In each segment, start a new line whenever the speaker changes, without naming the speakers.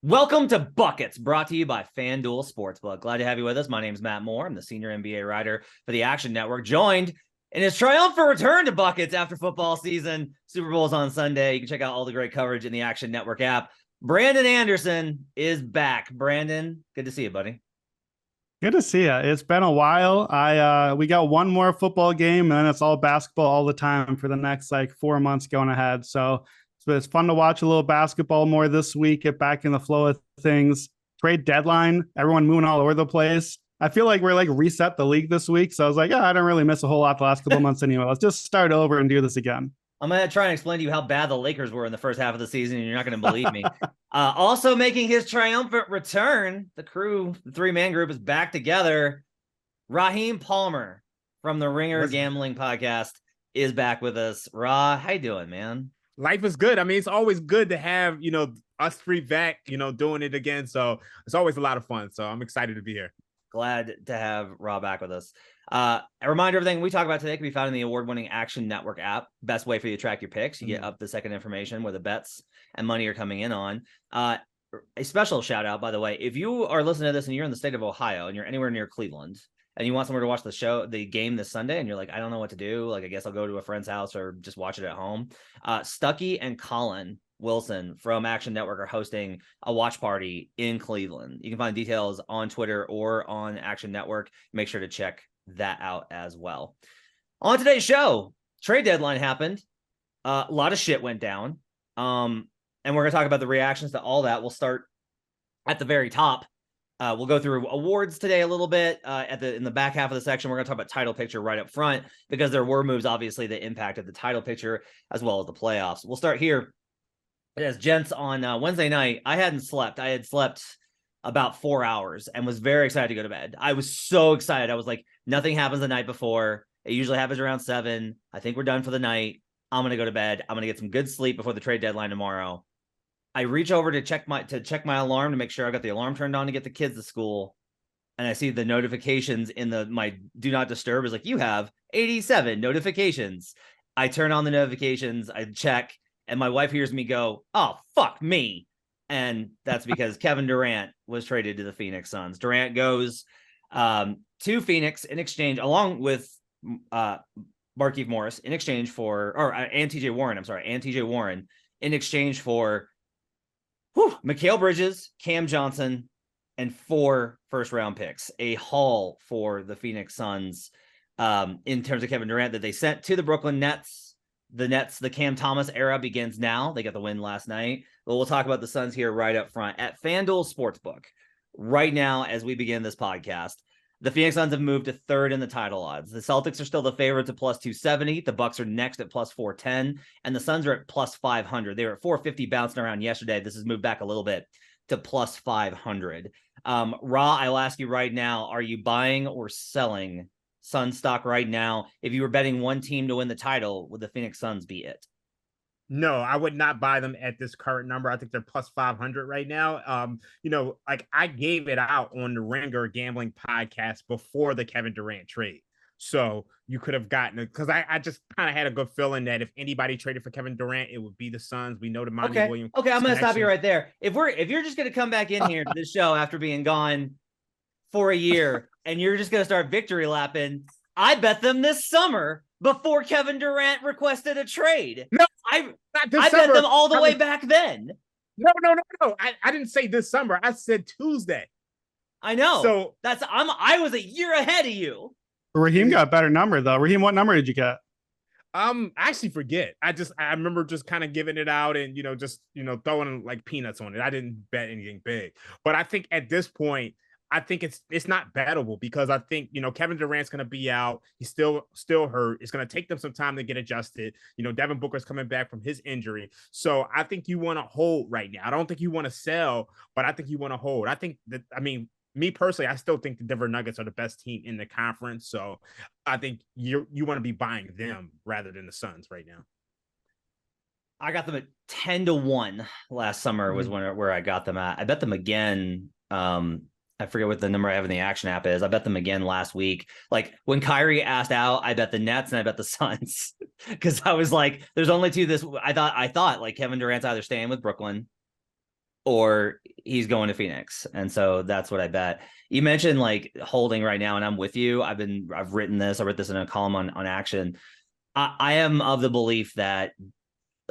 Welcome to Buckets, brought to you by FanDuel Sportsbook. Glad to have you with us. My name is Matt Moore. I'm the senior NBA writer for the Action Network, joined in his triumphant return to Buckets after football season. Super Bowl's on Sunday. You can check out all the great coverage in the Action Network app. Brandon Anderson is back. Brandon, good to see you, buddy.
Good to see you. It's been a while. We got one more football game, and then it's all basketball all the time for the next 4 months going ahead. So it's fun to watch a little basketball more this week, get back in the flow of things. Trade deadline, everyone moving all over the place. I feel like we're reset the league this week. So I was like, I don't really miss a whole lot the last couple of months anyway. Let's just start over and do this again.
I'm going to try and explain to you how bad the Lakers were in the first half of the season, and you're not going to believe me. Also making his triumphant return, the crew, the three-man group is back together. Raheem Palmer from the Ringer Gambling Podcast is back with us. Ra, how you doing, man?
Life is good. I mean, it's always good to have, us three back, doing it again. So it's always a lot of fun. So I'm excited to be here.
Glad to have Ra back with us. A reminder, everything we talk about today can be found in the award-winning Action Network app. Best way for you to track your picks. You get up the second information where the bets and money are coming in on. A special shout out, by the way, if you are listening to this and you're in the state of Ohio and you're anywhere near Cleveland and you want somewhere to watch the game this Sunday, and you're like, I don't know what to do. I guess I'll go to a friend's house or just watch it at home. Stuckey and Colin Wilson from Action Network are hosting a watch party in Cleveland. You can find details on Twitter or on Action Network. Make sure to check that out as well. On today's show, trade deadline happened. A lot of shit went down. And we're going to talk about the reactions to all that. We'll start at the very top. We'll go through awards today a little bit. In the back half of the section, we're going to talk about title picture right up front because there were moves, obviously, that impacted the title picture as well as the playoffs. We'll start here. As gents, on Wednesday night, I hadn't slept. I had slept about 4 hours and was very excited to go to bed. I was so excited. I was like, nothing happens the night before. It usually happens around 7. I think we're done for the night. I'm going to go to bed. I'm going to get some good sleep before the trade deadline tomorrow. I reach over to check my alarm to make sure I got the alarm turned on to get the kids to school. And I see the notifications in my do not disturb is like, you have 87 notifications. I turn on the notifications. I check. And my wife hears me go, oh, fuck me. And that's because Kevin Durant was traded to the Phoenix Suns. Durant goes to Phoenix in exchange, along with Markieff Morris, in exchange for, and TJ Warren, in exchange for Mikal Bridges, Cam Johnson, and 4 first-round picks. A haul for the Phoenix Suns in terms of Kevin Durant that they sent to the Brooklyn Nets. The Cam Thomas era begins now. They got the win last night. But we'll talk about the Suns here right up front. At FanDuel Sportsbook, right now as we begin this podcast, the Phoenix Suns have moved to 3rd in the title odds. The Celtics are still the favorites at plus 270. The Bucks are next at plus 410. And the Suns are at plus 500. They were at 450 bouncing around yesterday. This has moved back a little bit to plus 500. Ra, I'll ask you right now, are you buying or selling Sun stock right now? If you were betting one team to win the title, would the Phoenix Suns be it?
No, I would not buy them at this current number. I think they're plus 500 right now. I gave it out on the Ringer Gambling Podcast before the Kevin Durant trade. So you could have gotten it because I just kind of had a good feeling that if anybody traded for Kevin Durant, it would be the Suns. We know the Monty Williams.
Okay, I'm going to stop you right there. If you're just going to come back in here to this show after being gone for a year and you're just going to start victory lapping, I bet them this summer before Kevin Durant requested a trade.
No,
I bet them all the way back then.
No. I didn't say this summer. I said Tuesday.
I know.
So
I was a year ahead of you.
Raheem got a better number though. Raheem, what number did you get?
I actually forget. I remember just kind of giving it out and throwing like peanuts on it. I didn't bet anything big. But I think at this point, I think it's not bettable because I think, Kevin Durant's going to be out. He's still hurt. It's going to take them some time to get adjusted. Devin Booker's coming back from his injury. So I think you want to hold right now. I don't think you want to sell, but I think you want to hold. I think that, me personally, I still think the Denver Nuggets are the best team in the conference. So I think you want to be buying them rather than the Suns right now.
I got them at 10-1 last summer was where I got them at. I bet them again. I forget what the number I have in the Action app is. I bet them again last week. Like when Kyrie asked out, I bet the Nets and I bet the Suns because I was like, there's only two. I thought like Kevin Durant's either staying with Brooklyn or he's going to Phoenix. And so that's what I bet. You mentioned like holding right now, and I'm with you. I wrote this in a column on Action. I am of the belief that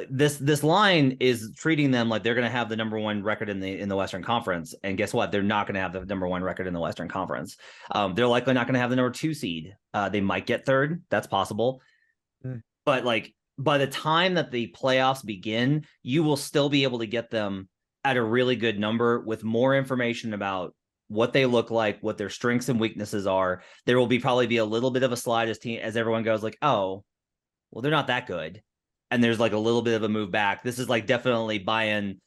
this line is treating them like they're going to have the number one record in the Western Conference, and guess what? They're not going to have the number one record in the Western Conference. They're likely not going to have the number 2 seed. They might get 3rd. That's possible. But like by the time that the playoffs begin, you will still be able to get them at a really good number with more information about what they look like, what their strengths and weaknesses are. There will probably be a little bit of a slide as everyone goes like, oh, well, they're not that good. And there's like a little bit of a move back. This is like definitely buying.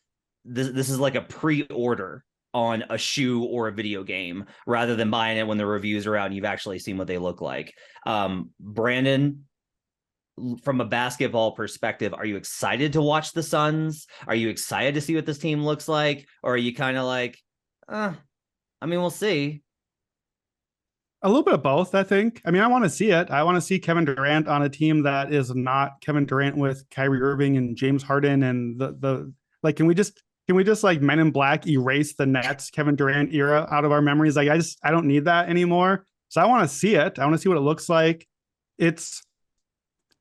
This is like a pre-order on a shoe or a video game rather than buying it when the reviews are out and you've actually seen what they look like. Brandon, from a basketball perspective, are you excited to watch the Suns? Are you excited to see what this team looks like? Or are you kind of like, I mean, we'll see.
A little bit of both, I think. I mean, I want to see it. I want to see Kevin Durant on a team that is not Kevin Durant with Kyrie Irving and James Harden and the like. Can we just like Men in Black erase the Nets Kevin Durant era out of our memories? Like, I don't need that anymore. So I want to see it. I want to see what it looks like. It's,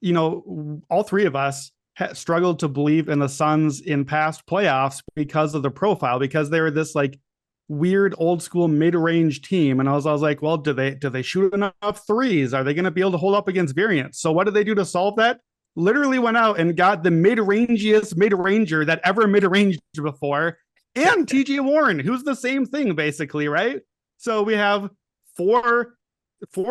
all three of us struggled to believe in the Suns in past playoffs because of the profile, because they were this like weird old school mid-range team. And I was like, well, do they shoot enough threes? Are they going to be able to hold up against variance? So what did they do to solve that? Literally went out and got the mid-rangiest mid-ranger that ever mid-ranged before, and TJ Warren, who's the same thing basically, right? So we have four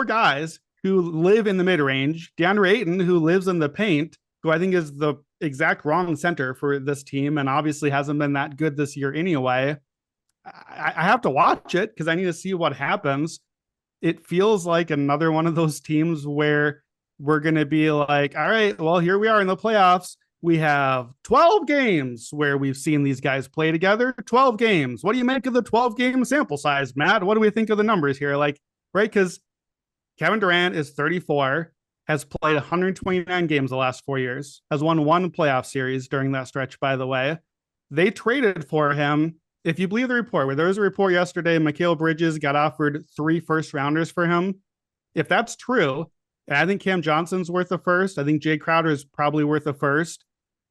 guys who live in the mid-range. DeAndre Ayton, who lives in the paint, who I think is the exact wrong center for this team and obviously hasn't been that good this year anyway. I have to watch it because I need to see what happens. It feels like another one of those teams where we're going to be like, all right, well, here we are in the playoffs. We have 12 games where we've seen these guys play together. 12 games. What do you make of the 12-game sample size, Matt? What do we think of the numbers here? Like, right? Because Kevin Durant is 34, has played 129 games the last 4 years, has won 1 playoff series during that stretch, by the way. They traded for him. If you believe the report, where there was a report yesterday, Mikal Bridges got offered 3 first-rounders for him. If that's true, and I think Cam Johnson's worth a first. I think Jay Crowder is probably worth a first.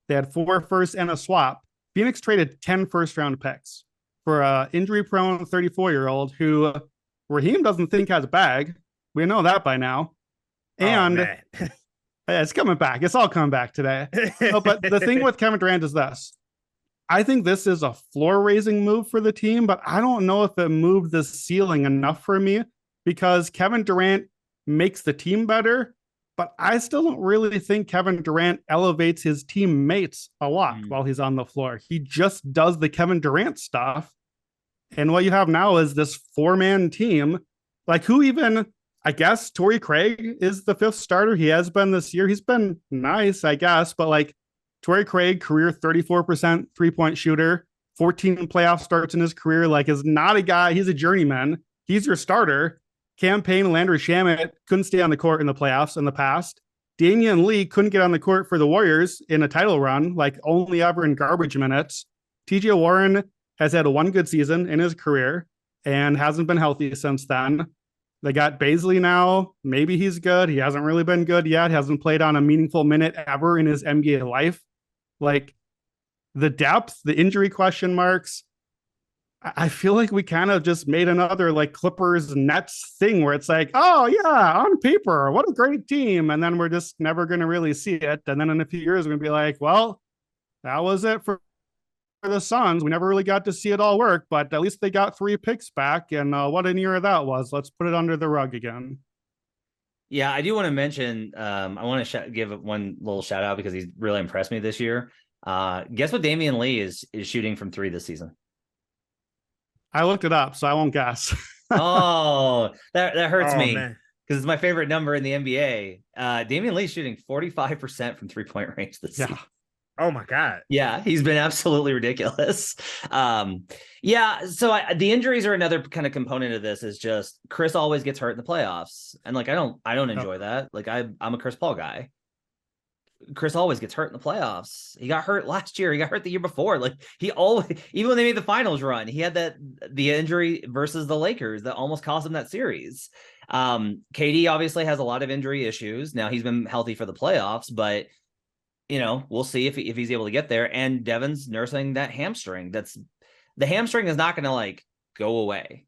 They had 4 firsts and a swap. Phoenix traded 10 first-round picks for an injury-prone 34-year-old who Raheem doesn't think has a bag. We know that by now. And it's coming back. It's all coming back today. No, but the thing with Kevin Durant is this. I think this is a floor-raising move for the team, but I don't know if it moved the ceiling enough for me because Kevin Durant makes the team better, but I still don't really think Kevin Durant elevates his teammates a lot while he's on the floor. He just does the Kevin Durant stuff. And what you have now is this 4-man team, like who even, I guess Torrey Craig is the 5th starter. He has been this year. He's been nice, I guess, but like Torrey Craig, career 34% 3-point shooter, 14 playoff starts in his career, like is not a guy. He's a journeyman. He's your starter. Cam Payne and Landry Shamet couldn't stay on the court in the playoffs in the past. Damian Lee couldn't get on the court for the Warriors in a title run, like only ever in garbage minutes. TJ Warren has had 1 good season in his career and hasn't been healthy since then. They got Baisley now. Maybe he's good. He hasn't really been good yet. Hasn't played on a meaningful minute ever in his NBA life. Like the depth, the injury question marks, I feel like we kind of just made another like Clippers Nets thing where it's like, oh yeah, on paper, what a great team. And then we're just never going to really see it. And then in a few years, we're going to be like, well, that was it for the Suns. We never really got to see it all work, but at least they got 3 picks back. And what an year that was. Let's put it under the rug again.
Yeah, I do want to mention, I want to give one little shout out because he's really impressed me this year. Guess what Damian Lee is shooting from 3 this season?
I looked it up, so I won't guess.
Oh, that hurts me because it's my favorite number in the NBA. Damian Lee's shooting 45% from 3-point range this season.
Oh my God.
Yeah, he's been absolutely ridiculous. Yeah, so the injuries are another kind of component of this. Is just Chris always gets hurt in the playoffs, and like I don't enjoy that. Like I'm a Chris Paul guy. Chris always gets hurt in the playoffs. He got hurt last year. He got hurt the year before. Like he always, even when they made the finals run, he had the injury versus the Lakers that almost cost him that series. KD obviously has a lot of injury issues. Now he's been healthy for the playoffs, but we'll see if he's able to get there. And Devin's nursing that hamstring. The hamstring is not going to like go away.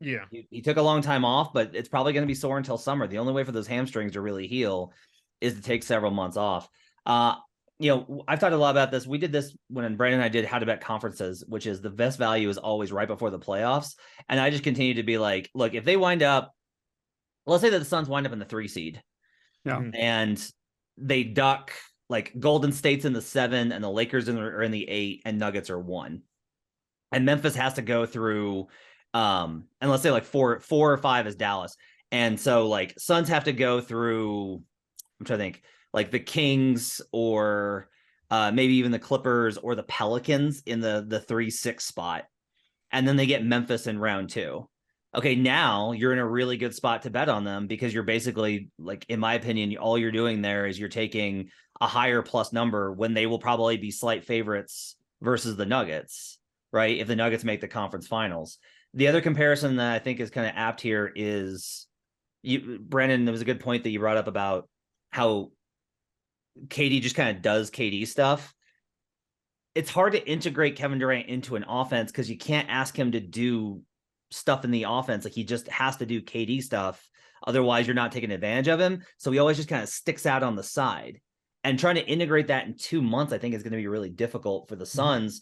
Yeah.
He took a long time off, but it's probably going to be sore until summer. The only way for those hamstrings to really heal is to take several months off. I've talked a lot about this. We did this when Brandon and I did how to bet conferences, which is the best value is always right before the playoffs. And I just continue to be like, look, if they wind up, let's say that the Suns wind up in the 3 seed, and they duck like Golden State's in the 7 and the Lakers are in the 8 and Nuggets are 1. And Memphis has to go through, and let's say like 4 or 5 is Dallas. And so like Suns have to go through, I'm trying to think, like the Kings or maybe even the Clippers or the Pelicans in the 3-6 spot. And then they get Memphis in round 2. Okay, now you're in a really good spot to bet on them because you're basically, like, in my opinion, all you're doing there is you're taking a higher plus number when they will probably be slight favorites versus the Nuggets, right? If the Nuggets make the conference finals. The other comparison that I think is kind of apt here is, Brandon, there was a good point that you brought up about how KD just kind of does KD stuff. It's hard to integrate Kevin Durant into an offense because you can't ask him to do stuff in the offense. Like he just has to do KD stuff. Otherwise, you're not taking advantage of him. So he always just kind of sticks out on the side. And trying to integrate that in 2 months, I think is going to be really difficult for the Suns.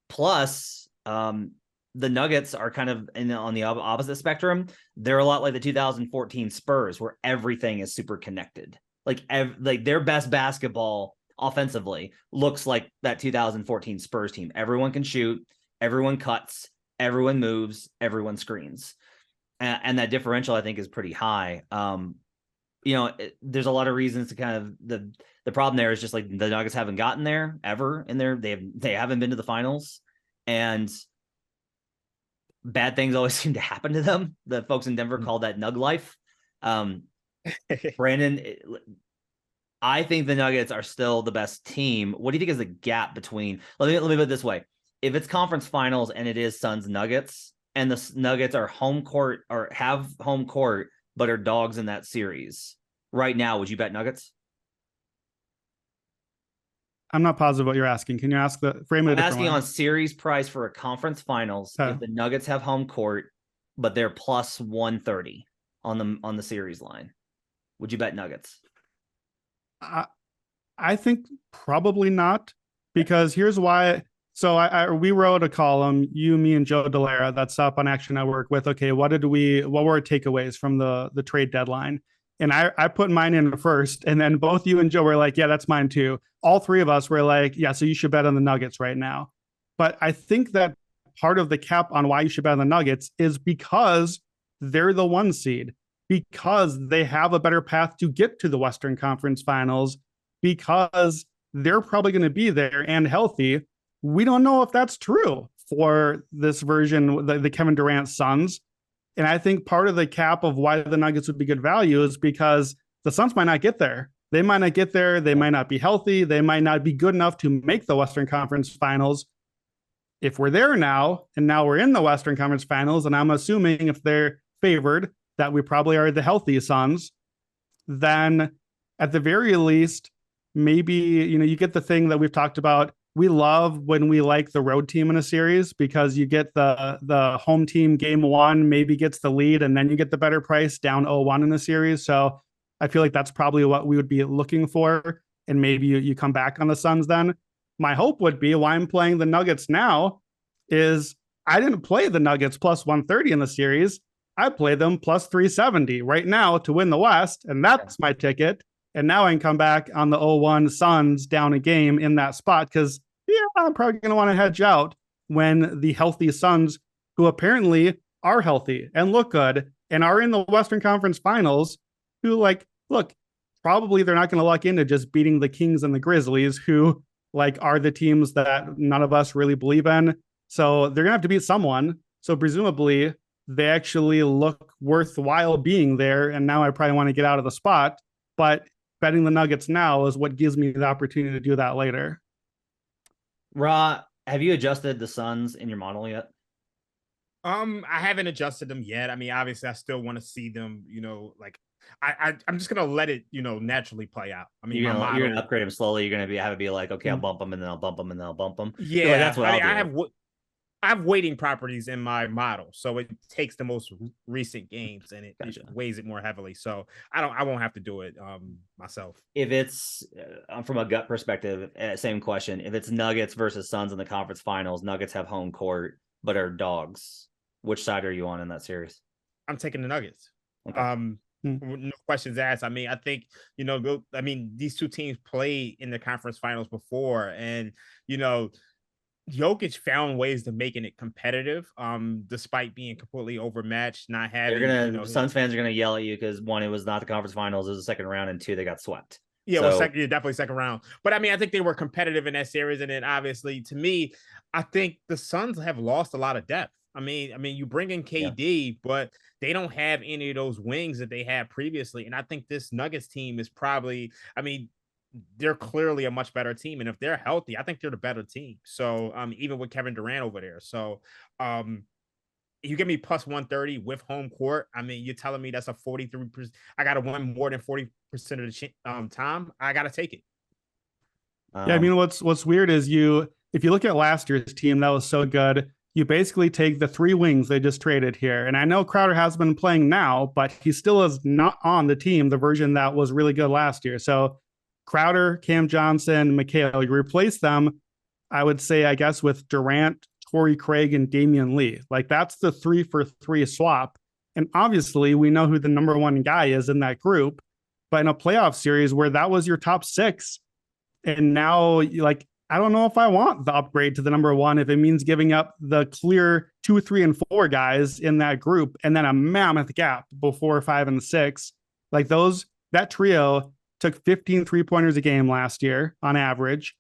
Plus, the Nuggets are kind of on the opposite spectrum. They're a lot like the 2014 Spurs, where everything is super connected. Like their best basketball offensively looks like that 2014 Spurs team. Everyone can shoot, everyone cuts, everyone moves, everyone screens. And that differential, I think, is pretty high. There's a lot of reasons to kind of the problem there is just like the Nuggets haven't gotten there ever in there. They haven't been to the finals, and bad things always seem to happen to them. The folks in Denver call that Nug life. Brandon, I think the Nuggets are still the best team. What do you think is the gap between, let me put it this way. If it's conference finals and it is Suns Nuggets and the Nuggets are home court or have home court, but are dogs in that series right now, would you bet Nuggets?
I'm not positive what you're asking. Can you ask frame it?
I'm asking on series price for a conference finals. If the Nuggets have home court, but they're plus 130 on the series line, would you bet Nuggets?
I think probably not, because here's why. So we wrote a column, you, me, and Joe Delara, that's up on Action Network with, okay, what were our takeaways from the trade deadline? And I put mine in first, and then both you and Joe were like, yeah, that's mine too. All three of us were like, yeah, so you should bet on the Nuggets right now. But I think that part of the cap on why you should bet on the Nuggets is because they're the 1 seed, because they have a better path to get to the Western Conference Finals, because they're probably going to be there and healthy. We don't know if that's true for this version, the Kevin Durant Suns. And I think part of the cap of why the Nuggets would be good value is because the Suns might not get there. They might not get there. They might not be healthy. They might not be good enough to make the Western Conference Finals. If we're there now, and now we're in the Western Conference Finals, and I'm assuming if they're favored, that we probably are the healthy Suns, then at the very least, maybe, you get the thing that we've talked about. We love when we like the road team in a series because you get the home team game 1 maybe gets the lead, and then you get the better price down 0-1 in the series. So I feel like that's probably what we would be looking for. And maybe you come back on the Suns then. My hope would be why I'm playing the Nuggets now is I didn't play the Nuggets plus 130 in the series. I play them plus 370 right now to win the West, and that's my ticket. And now I can come back on the 0-1 Suns down a game in that spot because, I'm probably going to want to hedge out when the healthy Suns, who apparently are healthy and look good and are in the Western Conference Finals, who probably they're not going to luck into just beating the Kings and the Grizzlies, who are the teams that none of us really believe in. So they're going to have to beat someone. So presumably they actually look worthwhile being there. And now I probably want to get out of the spot. But betting the Nuggets now is what gives me the opportunity to do that later.
Ra, have you adjusted the Suns in your model yet?
I haven't adjusted them yet. I mean, obviously, I still want to see them. Like I'm just gonna let it, naturally play out. I mean,
you're gonna upgrade them slowly. You're gonna have it be like, okay, I'll bump them and then I'll bump them and then I'll bump them.
Yeah,
like, that's what I'll do.
I have weighting properties in my model, so it takes the most recent games and it weighs it more heavily. So I won't have to do it myself.
If it's from a gut perspective, same question. If it's Nuggets versus Suns in the conference finals, Nuggets have home court but are dogs. Which side are you on in that series?
I'm taking the Nuggets.
Okay.
No questions asked. I mean, I think, these two teams played in the conference finals before, and, Jokic found ways to making it competitive, despite being completely overmatched, not having.
Suns fans are gonna yell at you because one, it was not the conference finals, it was the second round, and two, they got swept.
Yeah, well, definitely second round. But I mean, I think they were competitive in that series, and then obviously, to me, I think the Suns have lost a lot of depth. I mean, you bring in KD, but they don't have any of those wings that they had previously. And I think this Nuggets team is probably, they're clearly a much better team. And if they're healthy, I think they're the better team. So even with Kevin Durant over there. So you give me plus 130 with home court. I mean, you're telling me that's a 43%. I got to win more than 40% of the time. I got to take it.
Yeah, I mean, what's weird is if you look at last year's team, that was so good. You basically take the three wings they just traded here. And I know Crowder has been playing now, but he still is not on the team, the version that was really good last year. So Crowder, Cam Johnson, Mikal, you replace them, I would say, I guess, with Durant, Torrey Craig, and Damian Lee. Like, that's the 3-for-3 swap. And obviously, we know who the number one guy is in that group. But in a playoff series where that was your top six, and now, like, I don't know if I want the upgrade to the number one if it means giving up the clear 2, 3, and 4 guys in that group and then a mammoth gap before 5 and 6. Like that trio took 15 3-pointers a game last year on average.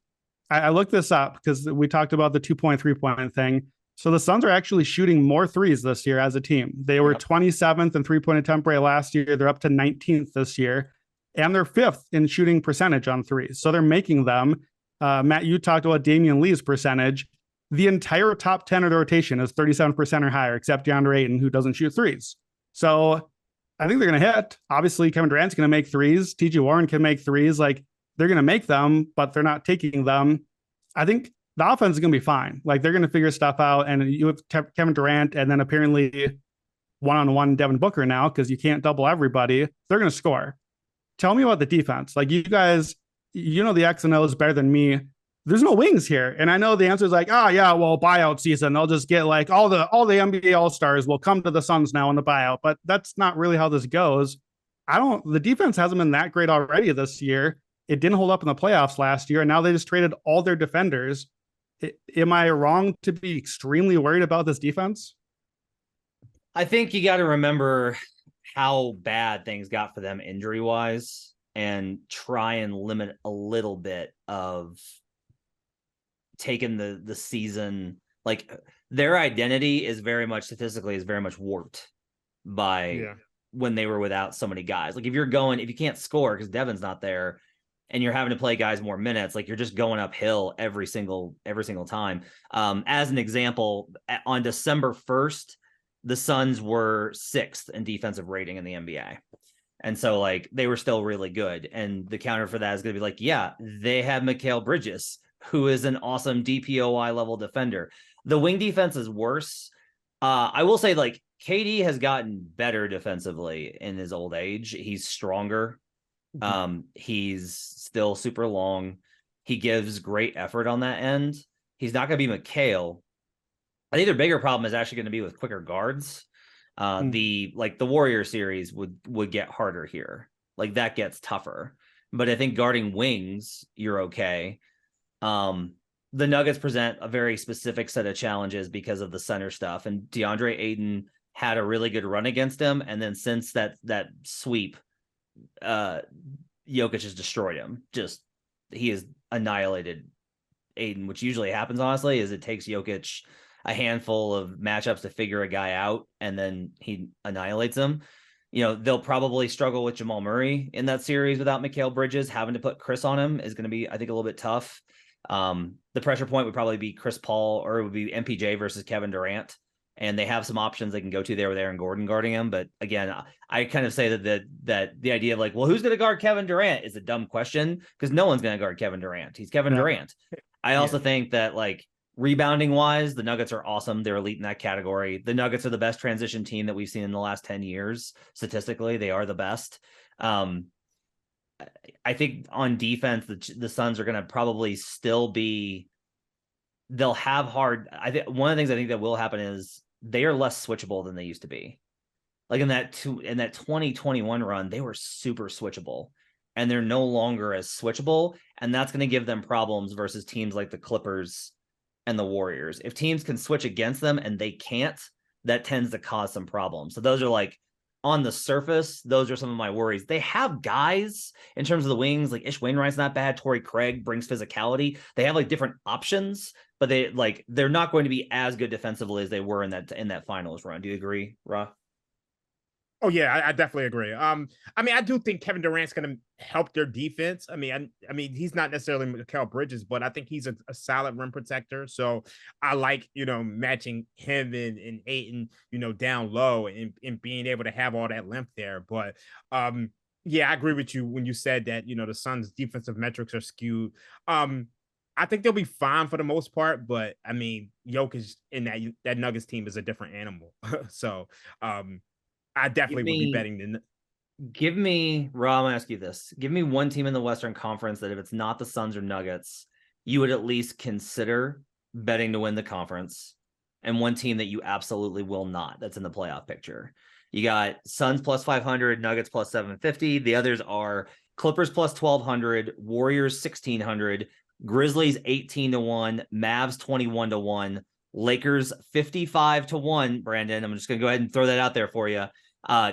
I looked this up because we talked about the 2-point 3-point thing. So the Suns are actually shooting more threes this year as a team. They were 27th in 3-point attempt rate last year. They're up to 19th this year. And they're 5th in shooting percentage on threes. So they're making them. Matt, you talked about Damian Lee's percentage. The entire top 10 of the rotation is 37% or higher, except DeAndre Ayton, who doesn't shoot threes. So I think they're going to hit. Obviously, Kevin Durant's going to make threes. T.J. Warren can make threes. Like, they're going to make them, but they're not taking them. I think the offense is going to be fine. Like, they're going to figure stuff out. And you have Kevin Durant and then apparently one-on-one Devin Booker now because you can't double everybody. They're going to score. Tell me about the defense. Like, you guys, the X and O's better than me. There's no wings here. And I know the answer is like, buyout season. They'll just get like all the NBA All-Stars will come to the Suns now in the buyout. But that's not really how this goes. The defense hasn't been that great already this year. It didn't hold up in the playoffs last year. And now they just traded all their defenders. Am I wrong to be extremely worried about this defense?
I think you got to remember how bad things got for them injury-wise and try and limit a little bit of taking the season. Like, their identity is very much warped by when they were without so many guys. Like, if you can't score because Devin's not there and you're having to play guys more minutes, like, you're just going uphill every single time. As an example, on December 1st, the Suns were 6th in defensive rating in the NBA. And so, like, they were still really good. And the counter for that is going to be like, they have Mikal Bridges, who is an awesome DPOY level defender. The wing defense is worse. I will say, like, KD has gotten better defensively in his old age. He's stronger. He's still super long. He gives great effort on that end. He's not going to be Mikal. I think their bigger problem is actually going to be with quicker guards. The Warrior series would get harder here. Like, that gets tougher. But I think guarding wings, you're okay. The Nuggets present a very specific set of challenges because of the center stuff. And DeAndre Ayton had a really good run against him. And then since that sweep, Jokic has destroyed him. He has annihilated Ayton, which usually happens, honestly, is it takes Jokic a handful of matchups to figure a guy out, and then he annihilates him. They'll probably struggle with Jamal Murray in that series without Mikal Bridges. Having to put Chris on him is going to be, I think, a little bit tough. The pressure point would probably be Chris Paul, or it would be MPJ versus Kevin Durant. And they have some options they can go to there with Aaron Gordon guarding him. But again, I kind of say that the idea of like, well, who's going to guard Kevin Durant is a dumb question, because no one's going to guard Kevin Durant. He's Kevin Durant. I also think that, like, rebounding wise, the Nuggets are awesome. They're elite in that category. The Nuggets are the best transition team that we've seen in the last 10 years. Statistically, they are the best. I think on defense, the Suns are going to probably still be, they'll have hard. I think one of the things I think that will happen is they are less switchable than they used to be. Like in that 2021 run, they were super switchable, and they're no longer as switchable. And that's going to give them problems versus teams like the Clippers and the Warriors. If teams can switch against them and they can't, that tends to cause some problems. So those are, like, on the surface, those are some of my worries. They have guys in terms of the wings, like Ish Wainwright's not bad. Torrey Craig brings physicality. They have like different options, but they're not going to be as good defensively as they were in that finals run. Do you agree, Ra?
Oh yeah, I definitely agree. I mean, I do think Kevin Durant's going to help their defense. I mean, he's not necessarily Mikal Bridges, but I think he's a solid rim protector. So I like, matching him and Ayton, down low and being able to have all that length there. But yeah, I agree with you when you said that, the Suns' defensive metrics are skewed. I think they'll be fine for the most part, but I mean, Jokic in that Nuggets team is a different animal. So I definitely would be betting.
Give me, Rob, I'm gonna ask you this. Give me one team in the Western Conference that, if it's not the Suns or Nuggets, you would at least consider betting to win the conference, and one team that you absolutely will not, that's in the playoff picture. You got Suns plus 500, Nuggets plus 750. The others are Clippers plus 1,200, Warriors 1,600, Grizzlies 18-1, Mavs 21-1, Lakers 55-1. Brandon, I'm just gonna go ahead and throw that out there for you.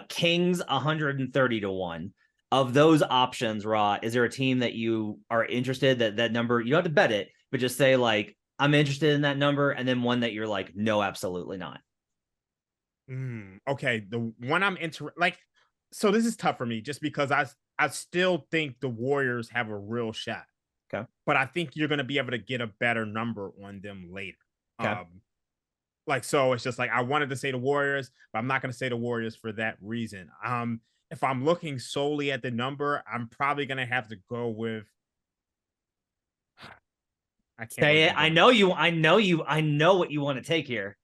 Kings 130-1. Of those options, Raw, is there a team that you are interested, that number, you don't have to bet it, but just say, like, I'm interested in that number, and then one that you're like, no, absolutely not?
Okay, the one I'm so this is tough for me, just because I still think the Warriors have a real shot.
Okay.
But I think you're going to be able to get a better number on them later.
Okay.
So it's just like, I wanted to say the Warriors, but I'm not going to say the Warriors for that reason. If I'm looking solely at the number, I'm probably going to have to go with. I can't
say it. I know what you want to take here.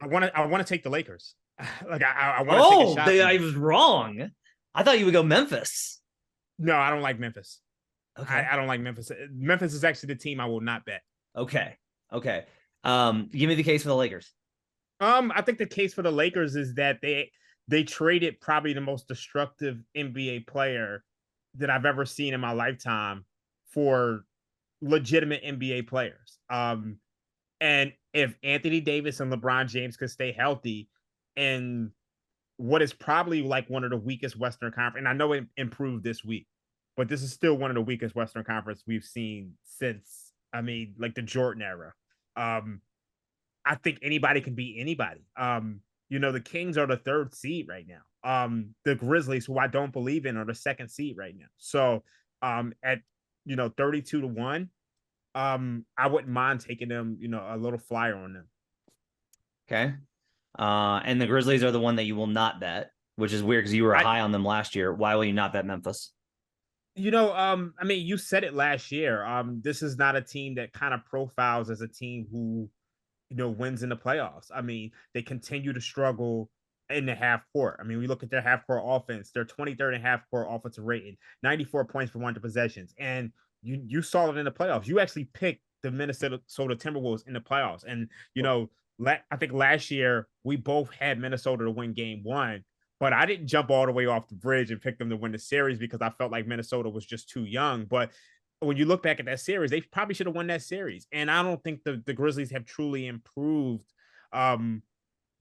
I want to take the Lakers. Like I want to take a shot.
I was wrong. I thought you would go Memphis.
No, I don't like Memphis.
Okay.
I don't like Memphis. Memphis is actually the team I will not bet.
Okay. Give me the case for the Lakers.
I think the case for the Lakers is that they traded probably the most destructive NBA player that I've ever seen in my lifetime for legitimate NBA players. And if Anthony Davis and LeBron James could stay healthy in what is probably like one of the weakest Western Conference, and I know it improved this week, but this is still one of the weakest Western Conference we've seen since, like the Jordan era. I think anybody can beat anybody. The Kings are the 3rd seed right now. The Grizzlies, who I don't believe in, are the 2nd seed right now. So at 32-1, I wouldn't mind taking them, a little flyer on them.
Okay. And the Grizzlies are the one that you will not bet, which is weird because you were high on them last year. Why will you not bet Memphis?
You said it last year. This is not a team that kind of profiles as a team who, wins in the playoffs. They continue to struggle in the half court. We look at their half court offense. They're 23rd in half court offensive rating, 94 points per 100 possessions. And you saw it in the playoffs. You actually picked the Minnesota Timberwolves in the playoffs. And, I think last year we both had Minnesota to win game 1. But I didn't jump all the way off the bridge and pick them to win the series because I felt like Minnesota was just too young. But when you look back at that series, they probably should have won that series. And I don't think the Grizzlies have truly improved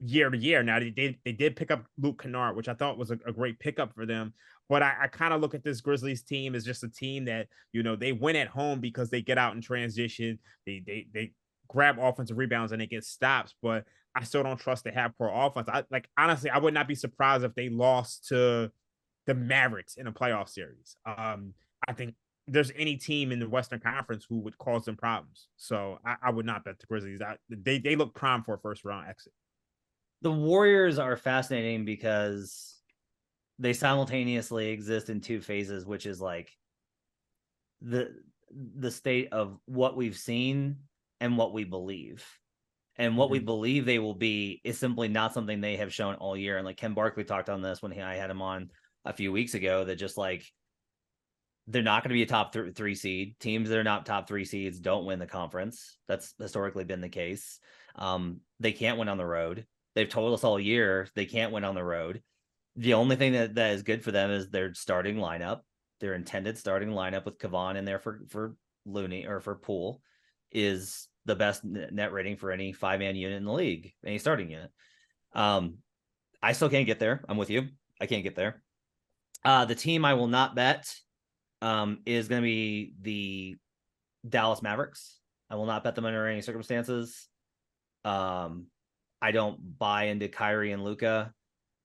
year to year. Now, they did pick up Luke Kennard, which I thought was a great pickup for them. But I kind of look at this Grizzlies team as just a team that, they win at home because they get out in transition. They grab offensive rebounds and they get stops, but I still don't trust they have poor offense. Honestly, I would not be surprised if they lost to the Mavericks in a playoff series. I think there's any team in the Western Conference who would cause them problems. So I would not bet the Grizzlies. They look prime for a first round exit.
The Warriors are fascinating because they simultaneously exist in two phases, which is like the state of what we've seen and what we believe. And what we believe they will be is simply not something they have shown all year. And like Ken Barkley talked on this when I had him on a few weeks ago, that just like they're not going to be a top three seed. Teams that are not top 3 seeds don't win the conference. That's historically been the case. They can't win on the road. They've told us all year they can't win on the road. The only thing that is good for them is their starting lineup. Their intended starting lineup with Kavan in there for Looney or for Poole is the best net rating for any 5-man unit in the league, any starting unit. I still can't get there. I'm with you. I can't get there. The team I will not bet is going to be the Dallas Mavericks. I will not bet them under any circumstances. I don't buy into Kyrie and Luka.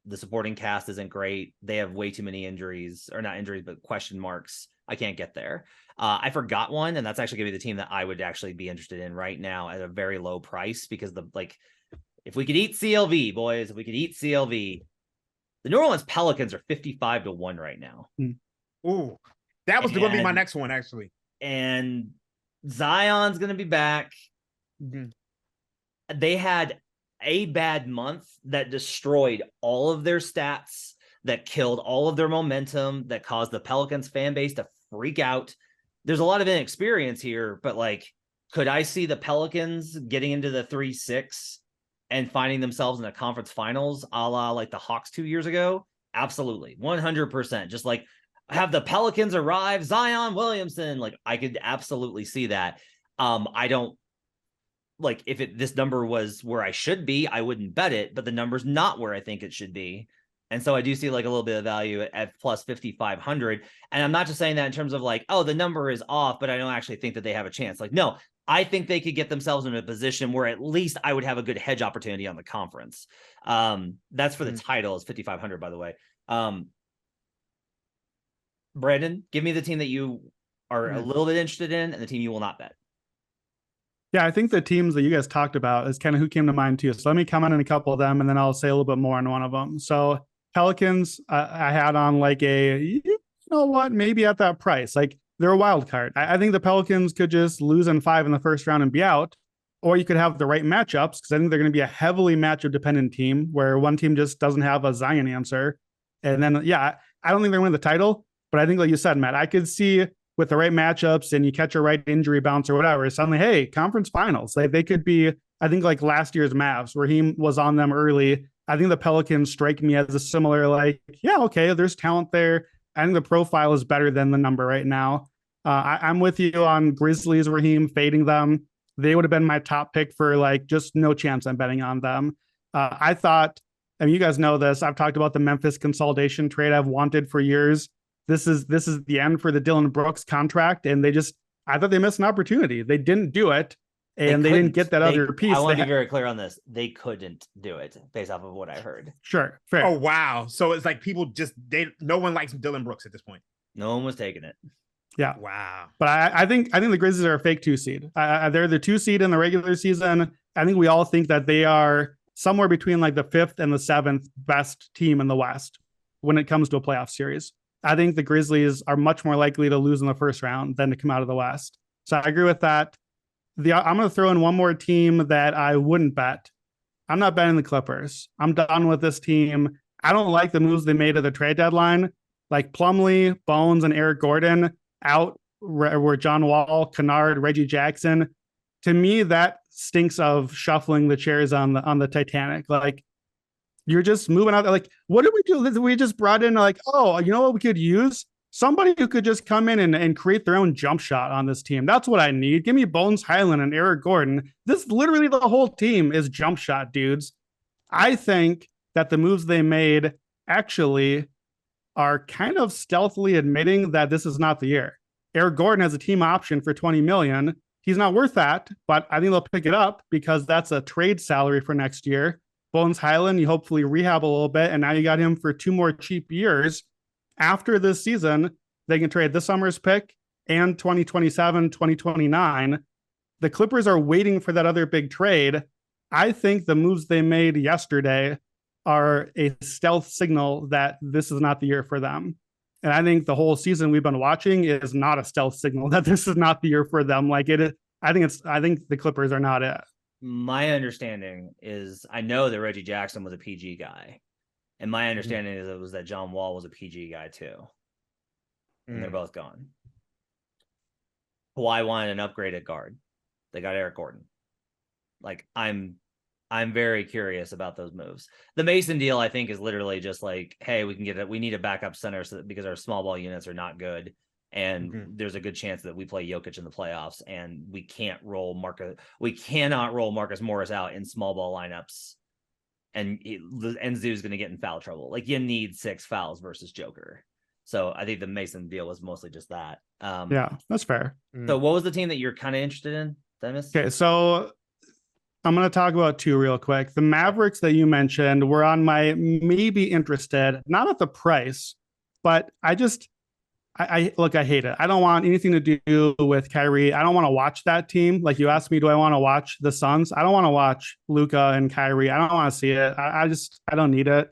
The supporting cast isn't great. They have way too many injuries, or not injuries, but question marks. I can't get there. I forgot one, and that's actually going to be the team that I would actually be interested in right now at a very low price, because if we could eat CLV, boys, if we could eat CLV, the New Orleans Pelicans are 55-1 right now.
Ooh, that was going to be my next one, actually.
And Zion's going to be back. They had a bad month that destroyed all of their stats, that killed all of their momentum, that caused the Pelicans fan base to freak out. There's a lot of inexperience here, but could I see the Pelicans getting into the 3-6 and finding themselves in the conference finals, a la like the Hawks 2 years ago? Absolutely. 100%. Just have the Pelicans arrive, Zion Williamson. I could absolutely see that. I don't, if this number was where I should be, I wouldn't bet it, but the number's not where I think it should be. And so I do see a little bit of value at plus 5,500. And I'm not just saying that in terms of the number is off, but I don't actually think that they have a chance. No, I think they could get themselves in a position where at least I would have a good hedge opportunity on the conference. That's for the title, is 5,500, by the way. Brandon, give me the team that you are a little bit interested in and the team you will not bet.
Yeah, I think the teams that you guys talked about is kind of who came to mind too. So let me comment on a couple of them, and then I'll say a little bit more on one of them. So Pelicans, I had on maybe at that price, they're a wild card. I think the Pelicans could just lose in 5 in the first round and be out, or you could have the right matchups, because I think they're going to be a heavily matchup dependent team where one team just doesn't have a Zion answer. And then, I don't think they're going to win the title, but I think, like you said, Matt, I could see with the right matchups and you catch a right injury bounce or whatever, suddenly, hey, conference finals. They could be, I think, like last year's Mavs, where he was on them early. I think the Pelicans strike me as a similar, okay, there's talent there. I think the profile is better than the number right now. I'm with you on Grizzlies, Raheem, fading them. They would have been my top pick for just no chance I'm betting on them. I thought, you guys know this, I've talked about the Memphis consolidation trade I've wanted for years. This is the end for the Dillon Brooks contract, and I thought they missed an opportunity. They didn't do it, and they didn't get that other piece.
I want to be very clear on this. They couldn't do it based off of what I heard.
Sure, fair.
Oh, wow. So it's people no one likes Dillon Brooks at this point.
No one was taking it.
Yeah.
Wow.
But I think the Grizzlies are a fake 2 seed. They're the 2 seed in the regular season. I think we all think that they are somewhere between the 5th and the 7th best team in the West when it comes to a playoff series. I think the Grizzlies are much more likely to lose in the first round than to come out of the West. So I agree with that. I'm going to throw in one more team that I wouldn't bet. I'm not betting the Clippers. I'm done with this team. I don't like the moves they made at the trade deadline. Plumlee, Bones, and Eric Gordon out were John Wall, Kennard, Reggie Jackson. To me, that stinks of shuffling the chairs on the Titanic. You're just moving out. What did we do? We just brought in you know what we could use? Somebody who could just come in and create their own jump shot on this team. That's what I need. Give me Bones Highland and Eric Gordon. This literally the whole team is jump shot dudes. I think that the moves they made actually are kind of stealthily admitting that this is not the year. Eric Gordon has a team option for $20 million. He's not worth that, but I think they'll pick it up because that's a trade salary for next year. Bones Highland, you hopefully rehab a little bit, and now you got him for 2 more cheap years. After this season, they can trade this summer's pick and 2027, 2029. The Clippers are waiting for that other big trade. I think the moves they made yesterday are a stealth signal that this is not the year for them. And I think the whole season we've been watching is not a stealth signal that this is not the year for them. Like it, I think the Clippers are not it.
My understanding is I know that Reggie Jackson was a PG guy. And my understanding is it was that John Wall was a PG guy too. And they're both gone. Kawhi wanted an upgraded guard. They got Eric Gordon. Like I'm very curious about those moves. The Mason deal, I think, is literally just like, hey, we need a backup center because our small ball units are not good. And there's a good chance that we play Jokic in the playoffs, and we cannot roll Marcus Morris out in small ball lineups. And Zoo's going to get in foul trouble. Like, you need 6 fouls versus Joker. So I think the Mason deal was mostly just that.
Yeah, that's fair.
So what was the team that you're kind of interested in, Dennis?
Okay, so I'm going to talk about 2 real quick. The Mavericks that you mentioned were on my maybe interested, not at the price, but I hate it. I don't want anything to do with Kyrie. I don't want to watch that team. Like, you asked me, do I want to watch the Suns? I don't want to watch Luka and Kyrie. I don't want to see it. I don't need it.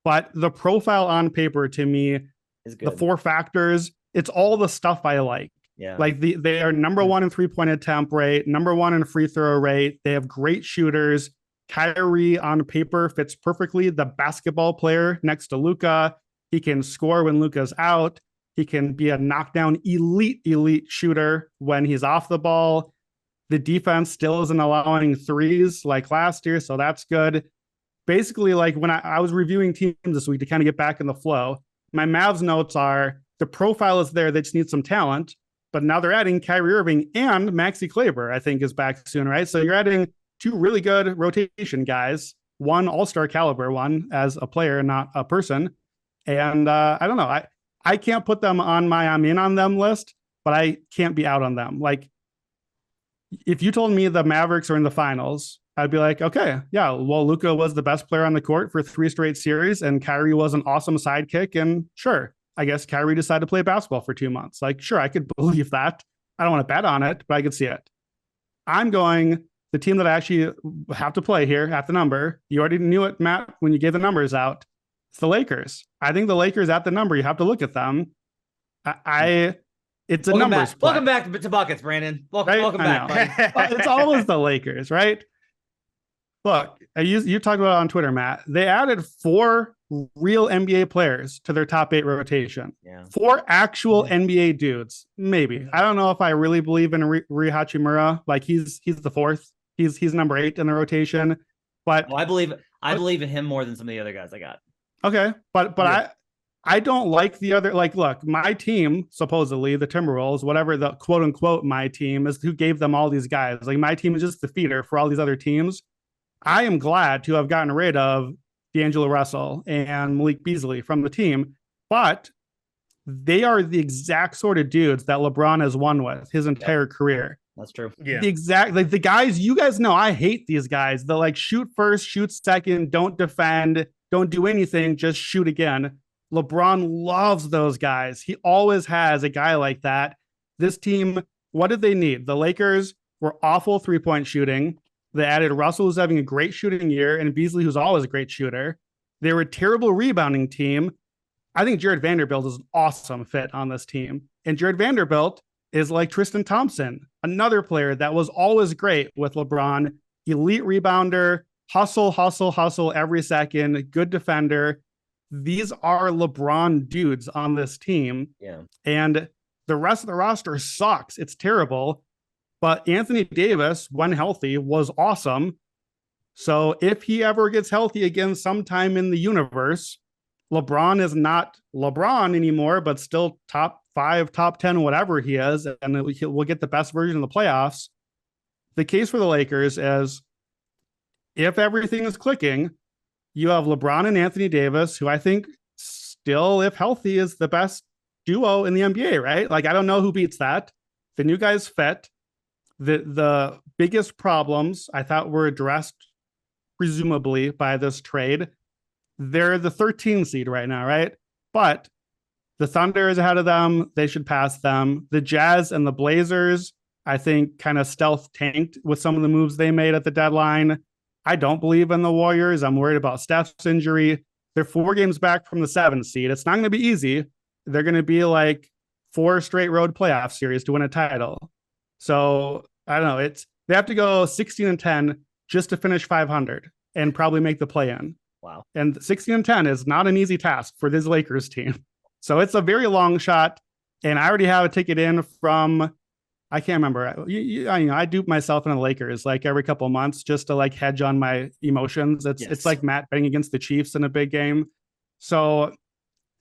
But the profile on paper to me,
is good.
The 4 factors, it's all the stuff I like.
Yeah.
Like they are number 1 in 3-point attempt rate, number 1 in free throw rate. They have great shooters. Kyrie on paper fits perfectly the basketball player next to Luka. He can score when Luka's out. He can be a knockdown elite shooter when he's off the ball. The defense still isn't allowing threes like last year, so that's good. Basically, like when I was reviewing teams this week to kind of get back in the flow, my Mavs notes are the profile is there. They just need some talent. But now they're adding Kyrie Irving and Maxi Kleber, I think, is back soon, right? So you're adding 2 really good rotation guys, 1 all-star caliber one as a player, not a person. And I don't know. I can't put them on my I'm in on them list, but I can't be out on them. Like, if you told me the Mavericks are in the finals, I'd be like, okay, yeah, well, Luka was the best player on the court for 3 straight series, and Kyrie was an awesome sidekick, and sure, I guess Kyrie decided to play basketball for 2 months. Like, sure, I could believe that. I don't want to bet on it, but I could see it. I'm going the team that I actually have to play here at the number. You already knew it, Matt, when you gave the numbers out. It's the Lakers. I think the Lakers at the number, you have to look at them. It's a numbers play.
Welcome back to buckets, Brandon. Welcome back.
It's always the Lakers, right? Look, you talked about it on Twitter, Matt. They added 4 real NBA players to their top 8 rotation.
Yeah.
4 actual NBA dudes. Maybe. I don't know if I really believe in Rui Hachimura. Like, he's the 4th. He's number 8 in the rotation. But
I believe in him more than some of the other guys I got.
Okay, but yeah. I don't like the other, like, look, my team, supposedly the Timberwolves, whatever the quote unquote my team is, who gave them all these guys. Like, my team is just the feeder for all these other teams. I am glad to have gotten rid of D'Angelo Russell and Malik Beasley from the team, but they are the exact sort of dudes that LeBron has won with his entire career.
That's true.
Yeah. Like the guys, you guys know, I hate these guys. They're like, shoot first, shoot second, don't defend, don't do anything, just shoot again. LeBron loves those guys. He always has a guy like that. This team, what did they need? The Lakers were awful 3-point shooting. They added Russell, who's having a great shooting year, and Beasley, who's always a great shooter. They were a terrible rebounding team. I think Jared Vanderbilt is an awesome fit on this team. And Jared Vanderbilt is like Tristan Thompson, another player that was always great with LeBron. Elite rebounder, hustle every second, good defender. These are LeBron dudes on this team.
Yeah.
And the rest of the roster sucks. It's terrible. But Anthony Davis, when healthy, was awesome. So if he ever gets healthy again sometime in the universe, LeBron is not LeBron anymore, but still top 5, top 10, whatever he is, and we'll get the best version of the playoffs. The case for the Lakers is, if everything is clicking, you have LeBron and Anthony Davis, who I think still, if healthy, is the best duo in the NBA, right? Like, I don't know who beats that. The new guys fit. The biggest problems I thought were addressed presumably by this trade. They're the 13 seed right now, right? But the Thunder is ahead of them. They should pass them. The Jazz and the Blazers, I think, kind of stealth tanked with some of the moves they made at the deadline. I don't believe in the Warriors. I'm worried about Steph's injury. They're 4 games back from the 7th seed. It's not going to be easy. They're going to be like 4 straight road playoff series to win a title. So I don't know. They have to go 16-10 just to finish 500 and probably make the play-in.
Wow.
And 16-10 is not an easy task for this Lakers team. So it's a very long shot. And I already have a ticket in from, I can't remember. I dupe myself in the Lakers like every couple of months just to like hedge on my emotions. It's like Matt betting against the Chiefs in a big game. So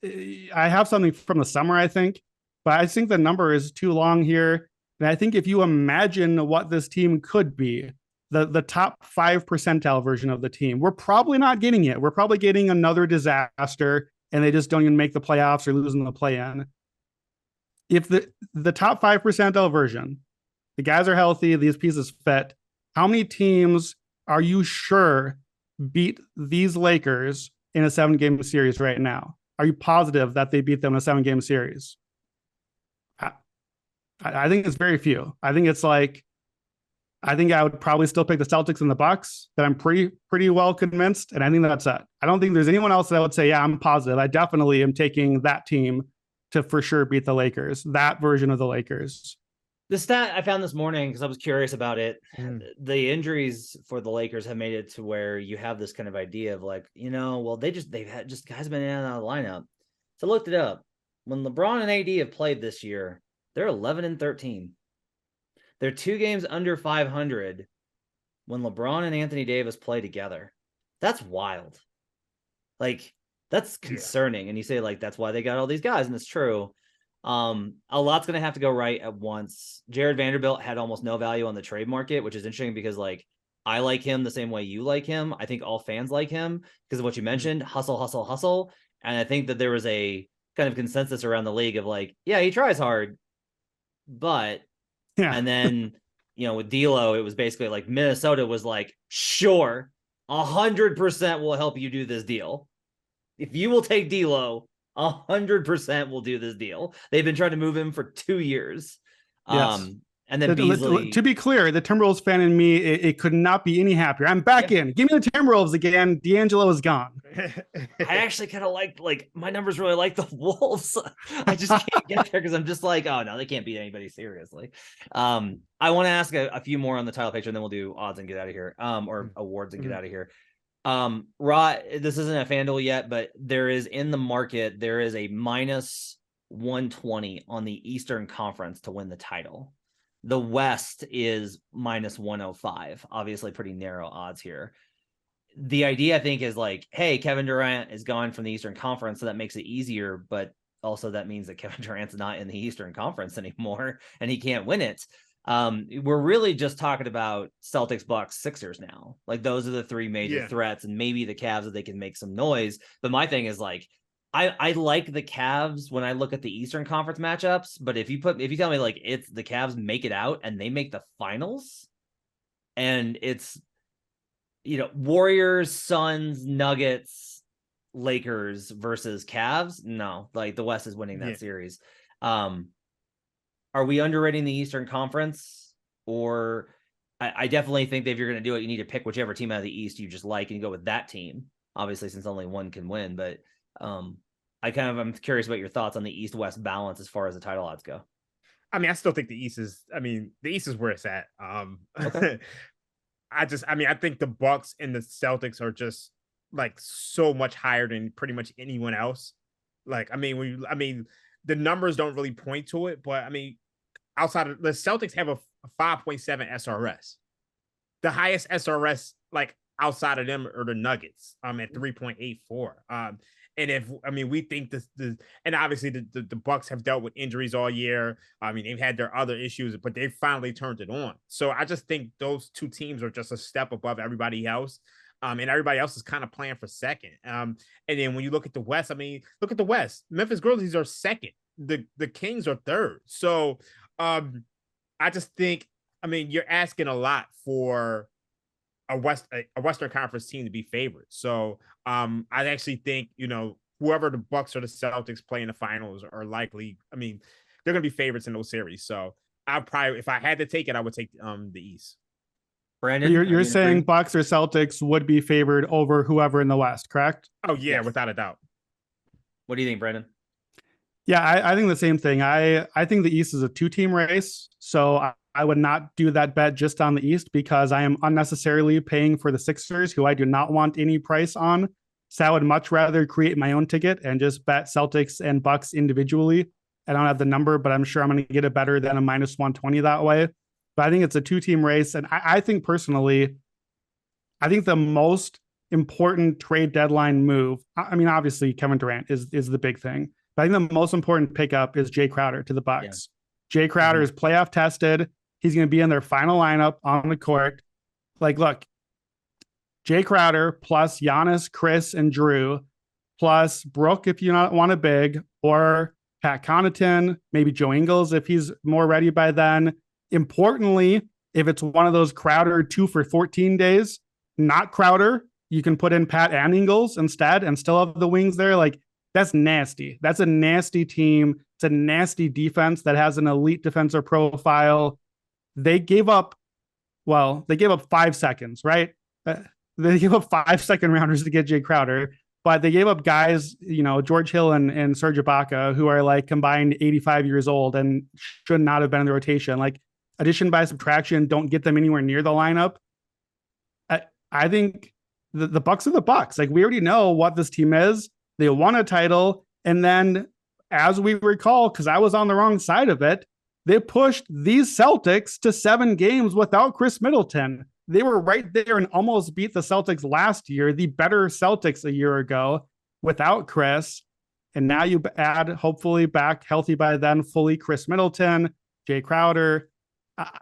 I have something from the summer, I think, but I think the number is too long here. And I think if you imagine what this team could be, the top 5 percentile version of the team, we're probably not getting it. We're probably getting another disaster and they just don't even make the playoffs or losing the play-in. If the top 5 percentile version, the guys are healthy, these pieces fit, how many teams are you sure beat these Lakers in a 7-game series right now? Are you positive that they beat them in a 7-game series? I think it's very few. I think I would probably still pick the Celtics and the Bucks. That I'm pretty well convinced, and I think that's it. I don't think there's anyone else that I would say, yeah, I'm positive. I definitely am taking that team to for sure beat the Lakers, that version of the Lakers.
The stat I found this morning, because I was curious about it, the injuries for the Lakers have made it to where you have this kind of idea of like, well, they've had just guys been in and out of the lineup. So I looked it up. When LeBron and AD have played this year, they're 11-13. They're 2 games under 500 when LeBron and Anthony Davis play together. That's wild. Like, that's concerning. Yeah. And you say, like, that's why they got all these guys, and it's true. A lot's going to have to go right at once. Jared Vanderbilt had almost no value on the trade market, which is interesting because, like, I like him the same way you like him. I think all fans like him because of what you mentioned, hustle, hustle, hustle. And I think that there was a kind of consensus around the league of like, yeah, he tries hard, but yeah. And then, with D'Lo, it was basically like Minnesota was like, sure, 100% will help you do this deal. If you will take D'Lo, 100% will do this deal. They've been trying to move him for 2 years.
Yes.
And then Beasley.
To be clear, the Timberwolves fan in me, it could not be any happier. I'm back in. Give me the Timberwolves again. D'Angelo is gone.
I actually kind of like my numbers really like the Wolves. I just can't get there because I'm just like, oh no, they can't beat anybody seriously. I want to ask a few more on the title picture, and then we'll do odds and get out of here. Or awards and get out of here. Rod, this isn't a FanDuel yet, but there is in the market, there is a minus 120 on the Eastern Conference to win the title. The West is minus 105, obviously pretty narrow odds here. The idea, I think, is like, hey, Kevin Durant is gone from the Eastern Conference, so that makes it easier, but also that means that Kevin Durant's not in the Eastern Conference anymore, and he can't win it. We're really just talking about Celtics, Bucks, Sixers now. Like, those are the 3 major threats, and maybe the Cavs that they can make some noise. But my thing is like, I like the Cavs when I look at the Eastern Conference matchups, but if you tell me like it's the Cavs make it out and they make the finals, and it's Warriors, Suns, Nuggets, Lakers versus Cavs, no, like the West is winning that series. Are we underrating the Eastern Conference? Or I definitely think that if you're going to do it, you need to pick whichever team out of the East you just like and go with that team. Obviously, since only one can win, but I'm curious about your thoughts on the East-West balance as far as the title odds go.
I mean, I still think the East is where it's at. Okay. I think the Bucks and the Celtics are just like so much higher than pretty much anyone else. Like, the numbers don't really point to it, but outside of the Celtics have a 5.7 SRS. The highest SRS, like, outside of them are the Nuggets at 3.84. And if we think and obviously the Bucks have dealt with injuries all year. They've had their other issues, but they finally turned it on. So I just think those 2 teams are just a step above everybody else. And everybody else is kind of playing for second. And then when you look at the West, look at the West. Memphis Grizzlies are second. The Kings are third. So I just think I mean, you're asking a lot for a Western Conference team to be favored. So I actually think, whoever the Bucks or the Celtics play in the finals are likely, I mean, they're gonna be favorites in those series. So I probably, if I had to take it, I would take the East.
Brandon,
You're saying Bucks or Celtics would be favored over whoever in the West, correct?
Oh yeah,
Yes.
without a doubt.
What do you think, Brandon?
Yeah, I think the same thing. I think the East is a 2-team race. So I would not do that bet just on the East because I am unnecessarily paying for the Sixers, who I do not want any price on. So I would much rather create my own ticket and just bet Celtics and Bucks individually. I don't have the number, but I'm sure I'm going to get it better than a -120 that way. But I think it's a 2-team race. And I think personally, I think the most important trade deadline move, I mean, obviously Kevin Durant is the big thing. But I think the most important pickup is Jay Crowder to the Bucks. Yeah. Jay Crowder is playoff tested. He's going to be in their final lineup on the court. Like, look, Jay Crowder plus Giannis, Chris, and Drew, plus Brooke if you want a big, or Pat Connaughton, maybe Joe Ingles if he's more ready by then. Importantly, if it's one of those Crowder 2 for 14 days, not Crowder, you can put in Pat and Ingles instead and still have the wings there. Like, that's nasty. That's a nasty team. It's a nasty defense that has an elite defensive profile. They gave up 5 seconds, right? They gave up 5 second rounders to get Jay Crowder, but they gave up guys, George Hill and Serge Ibaka, who are like combined 85 years old and should not have been in the rotation. Like, addition by subtraction don't get them anywhere near the lineup. I think the Bucks are the Bucks. Like, we already know what this team is. They won a title. And then, as we recall, because I was on the wrong side of it, they pushed these Celtics to 7 games without Chris Middleton. They were right there and almost beat the Celtics last year, the better Celtics a year ago, without Chris. And now you add, hopefully back healthy by then, fully Chris Middleton, Jay Crowder.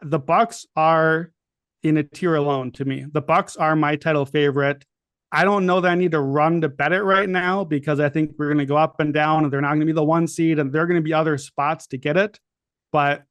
The Bucks are in a tier alone to me. The Bucks are my title favorite. I don't know that I need to run to bet it right now because I think we're going to go up and down and they're not going to be the 1 seed and there are going to be other spots to get it. But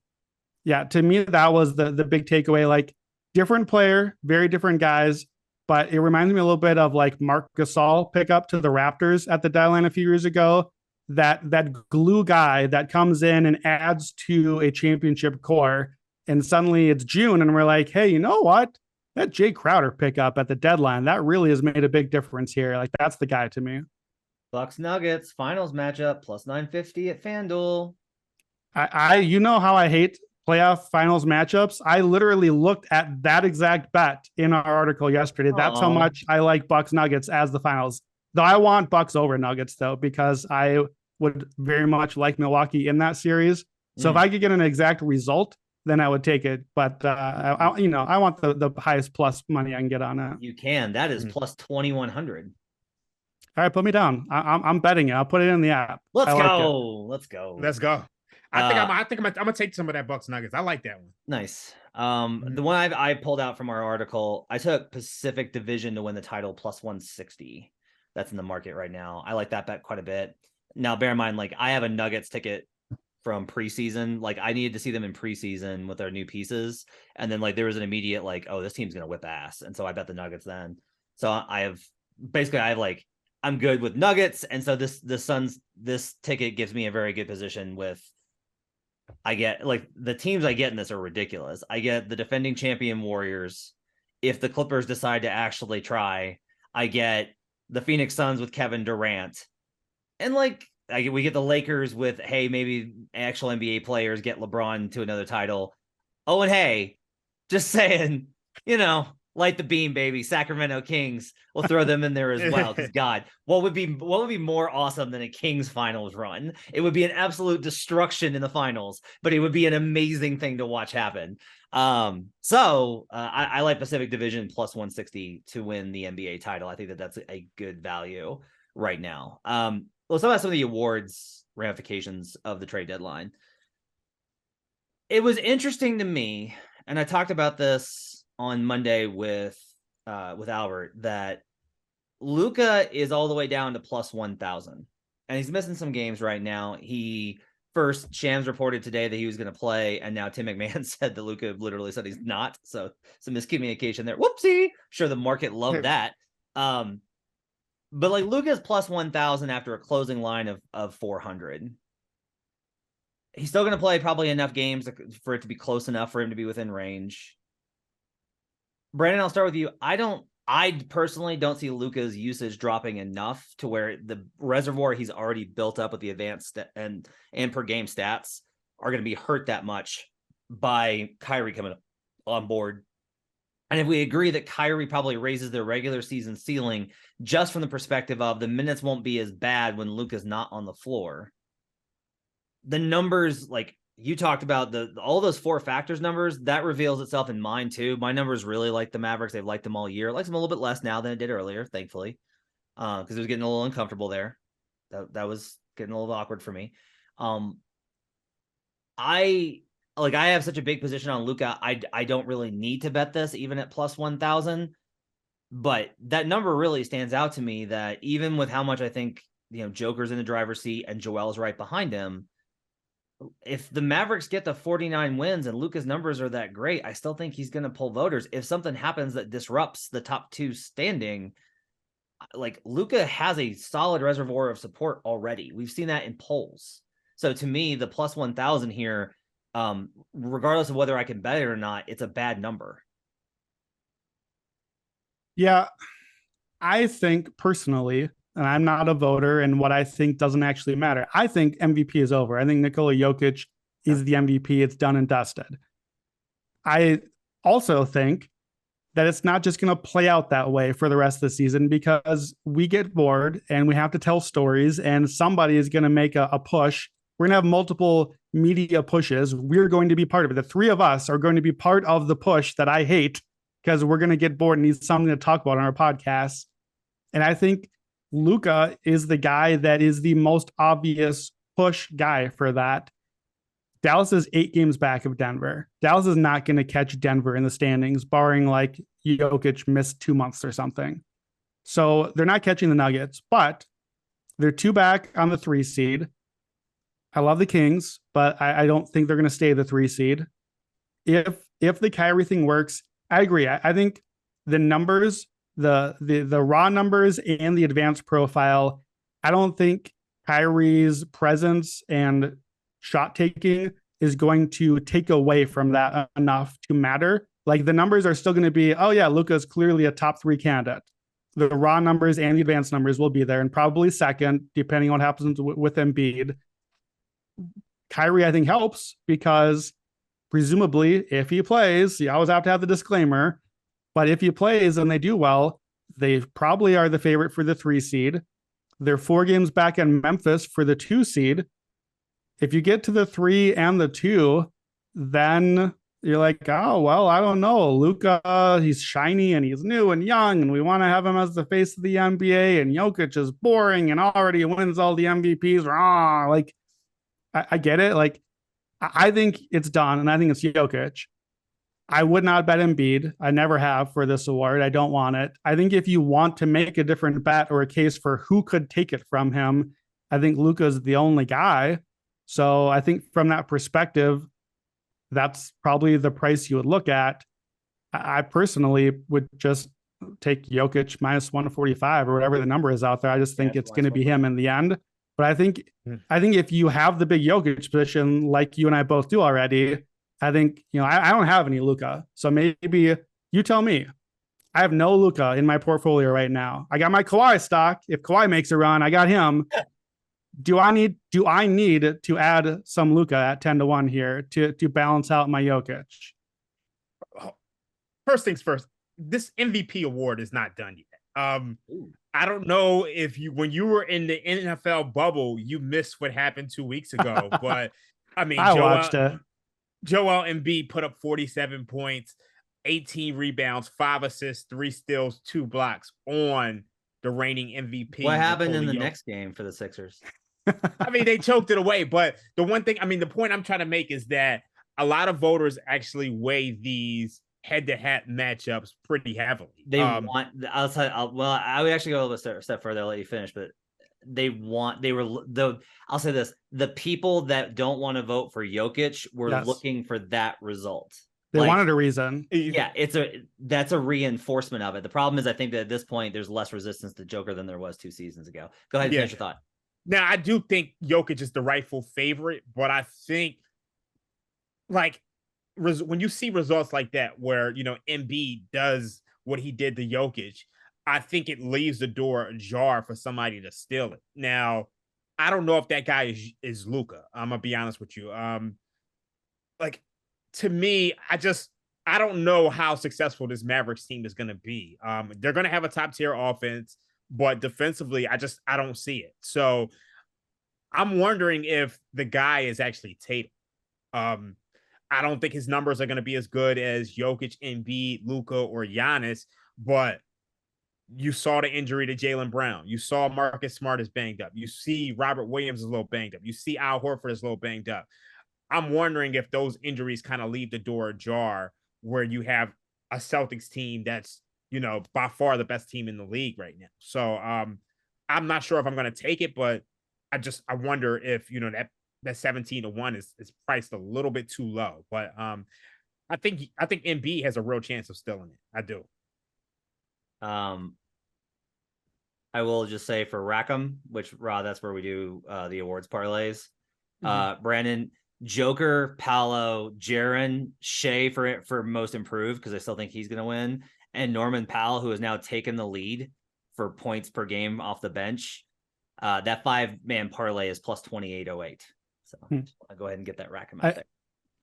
yeah, to me, that was the big takeaway. Like, different player, very different guys, but it reminds me a little bit of like Marc Gasol pickup to the Raptors at the deadline a few years ago. That glue guy that comes in and adds to a championship core. And suddenly it's June and we're like, hey, you know what? That Jay Crowder pickup at the deadline, that really has made a big difference here. Like, that's the guy to me.
Bucks Nuggets finals matchup plus 950 at FanDuel.
You know how I hate playoff finals matchups. I literally looked at that exact bet in our article yesterday. That's how much I like Bucks Nuggets as the finals. Though I want Bucks over Nuggets though, because I would very much like Milwaukee in that series. So if I could get an exact result, then I would take it. But I want the highest plus money I can get on it.
You can. That is plus 2,100.
All right, put me down. I'm betting it. I'll put it in the app.
Let's
go.
Let's go.
Let's go. I think I'm gonna take some of that Bucks Nuggets. I like that one.
Nice. The one I pulled out from our article, I took Pacific Division to win the title plus 160. That's in the market right now. I like that bet quite a bit. Now, bear in mind, like, I have a Nuggets ticket from preseason. Like, I needed to see them in preseason with their new pieces, and then like there was an immediate like, oh, this team's gonna whip ass, and so I bet the Nuggets then. So I'm good with Nuggets, and so this ticket gives me a very good position with. I get, like, the teams I get in this are ridiculous. I get the defending champion Warriors. If the Clippers decide to actually try, I get the Phoenix Suns with Kevin Durant, and like. We get the Lakers with, hey, maybe actual NBA players get LeBron to another title. Oh, and hey, just saying, light the beam, baby. Sacramento Kings. We'll throw them in there as well. Because God, what would be more awesome than a Kings finals run? It would be an absolute destruction in the finals, but it would be an amazing thing to watch happen. So I like Pacific Division plus 160 to win the NBA title. I think that's a good value right now. Let's talk about some of the awards ramifications of the trade deadline. It was interesting to me, and I talked about this on Monday with Albert, that Luka is all the way down to plus 1,000, and he's missing some games right now. He First, Shams reported today that he was going to play, and now Tim McMahon said that Luka literally said he's not. So some miscommunication there. Whoopsie. Sure, the market loved that. But like Luka's plus 1,000 after a closing line of 400. He's still going to play probably enough games for it to be close enough for him to be within range. Brandon, I'll start with you. I personally don't see Luka's usage dropping enough to where the reservoir he's already built up with the advanced and per game stats are going to be hurt that much by Kyrie coming on board. And if we agree that Kyrie probably raises their regular season ceiling just from the perspective of the minutes won't be as bad when Luka's not on the floor, the numbers, like you talked about, all those 4 factors numbers, that reveals itself in mine too. My numbers really like the Mavericks. They've liked them all year. It likes them a little bit less now than it did earlier, thankfully, because it was getting a little uncomfortable there. That was getting a little awkward for me. I have such a big position on Luka. I don't really need to bet this even at plus 1,000, but that number really stands out to me, that even with how much I think, Joker's in the driver's seat and Joel's right behind him, if the Mavericks get to 49 wins and Luka's numbers are that great, I still think he's going to pull voters. If something happens that disrupts the top 2 standing, like Luka has a solid reservoir of support already. We've seen that in polls. So to me, the plus 1,000 here, regardless of whether I can bet it or not, it's a bad number.
Yeah, I think personally, and I'm not a voter, and what I think doesn't actually matter. I think MVP is over. I think Nikola Jokic is the MVP. It's done and dusted. I also think that it's not just going to play out that way for the rest of the season, because we get bored and we have to tell stories, and somebody is going to make a push. We're going to have multiple media pushes. We're going to be part of it. The 3 of us are going to be part of the push that I hate, because we're going to get bored and need something to talk about on our podcast. And I think Luka is the guy that is the most obvious push guy for that. Dallas is 8 games back of Denver. Dallas is not going to catch Denver in the standings, barring like Jokic missed 2 months or something. So they're not catching the Nuggets, but they're 2 back on the 3 seed. I love the Kings, but I don't think they're going to stay the 3 seed. If the Kyrie thing works, I agree. I think the numbers, the raw numbers and the advanced profile, I don't think Kyrie's presence and shot taking is going to take away from that enough to matter. Like the numbers are still going to be, oh yeah, Luka is clearly a top 3 candidate. The raw numbers and the advanced numbers will be there, and probably second, depending on what happens with Embiid. Kyrie, I think, helps because presumably if he plays, you always have to have the disclaimer, but if he plays and they do well, they probably are the favorite for the 3 seed. They're 4 games back in Memphis for the 2 seed. If you get to the 3 and the 2, then you're like, oh, well, I don't know. Luka, he's shiny and he's new and young, and we want to have him as the face of the NBA, and Jokic is boring and already wins all the MVPs. Like, I get it. Like, I think it's done, and I think it's Jokic. I would not bet Embiid. I never have for this award. I don't want it. I think if you want to make a different bet or a case for who could take it from him, I think Luka's the only guy. So I think from that perspective, that's probably the price you would look at. I personally would just take Jokic minus 145 or whatever the number is out there. I just think it's going to be him in the end. But I think if you have the big Jokic position, like you and I both do already, I think, I don't have any Luka. So maybe you tell me. I have no Luka in my portfolio right now. I got my Kawhi stock. If Kawhi makes a run, I got him. Do I need to add some Luka at 10-1 here to balance out my Jokic?
First things first, this MVP award is not done yet. I don't know if when you were in the NFL bubble, you missed what happened 2 weeks ago, but I mean,
I watched it.
Joel Embiid put up 47 points, 18 rebounds, 5 assists, 3 steals, 2 blocks on the reigning MVP.
What happened in the next game for the Sixers?
I mean, they choked it away, but the point I'm trying to make is that a lot of voters actually weigh these head-to-head matchups pretty heavily.
They want. I would actually go a little step further. I'll let you finish, but I'll say this, the people that don't want to vote for Jokic were looking for that result.
They wanted a reason.
Yeah, that's a reinforcement of it. The problem is I think that at this point there's less resistance to Joker than there was 2 seasons ago. Go ahead and finish your thought.
Now, I do think Jokic is the rightful favorite, but I think like when you see results like that where, Embiid does what he did to Jokic, I think it leaves the door ajar for somebody to steal it. Now, I don't know if that guy is Luka. I'm gonna be honest with you. Like to me, I don't know how successful this Mavericks team is gonna be. They're gonna have a top tier offense, but defensively, I don't see it. So I'm wondering if the guy is actually Tatum. I don't think his numbers are going to be as good as Jokic, Embiid, Luka, or Giannis, but you saw the injury to Jaylen Brown. You saw Marcus Smart is banged up. You see Robert Williams is a little banged up. You see Al Horford is a little banged up. I'm wondering if those injuries kind of leave the door ajar where you have a Celtics team that's, by far the best team in the league right now. So I'm not sure if I'm going to take it, but I wonder if, that 17-1 is priced a little bit too low. But I think Embiid has a real chance of stealing it. I do.
I will just say for Rackham, which that's where we do the awards parlays. Brandon, Joker, Paolo, Jaren, Shea for most improved because I still think he's going to win, and Norman Powell, who has now taken the lead for points per game off the bench. That 5-man parlay is plus 2808. So I'll go ahead and get that Rackham out there.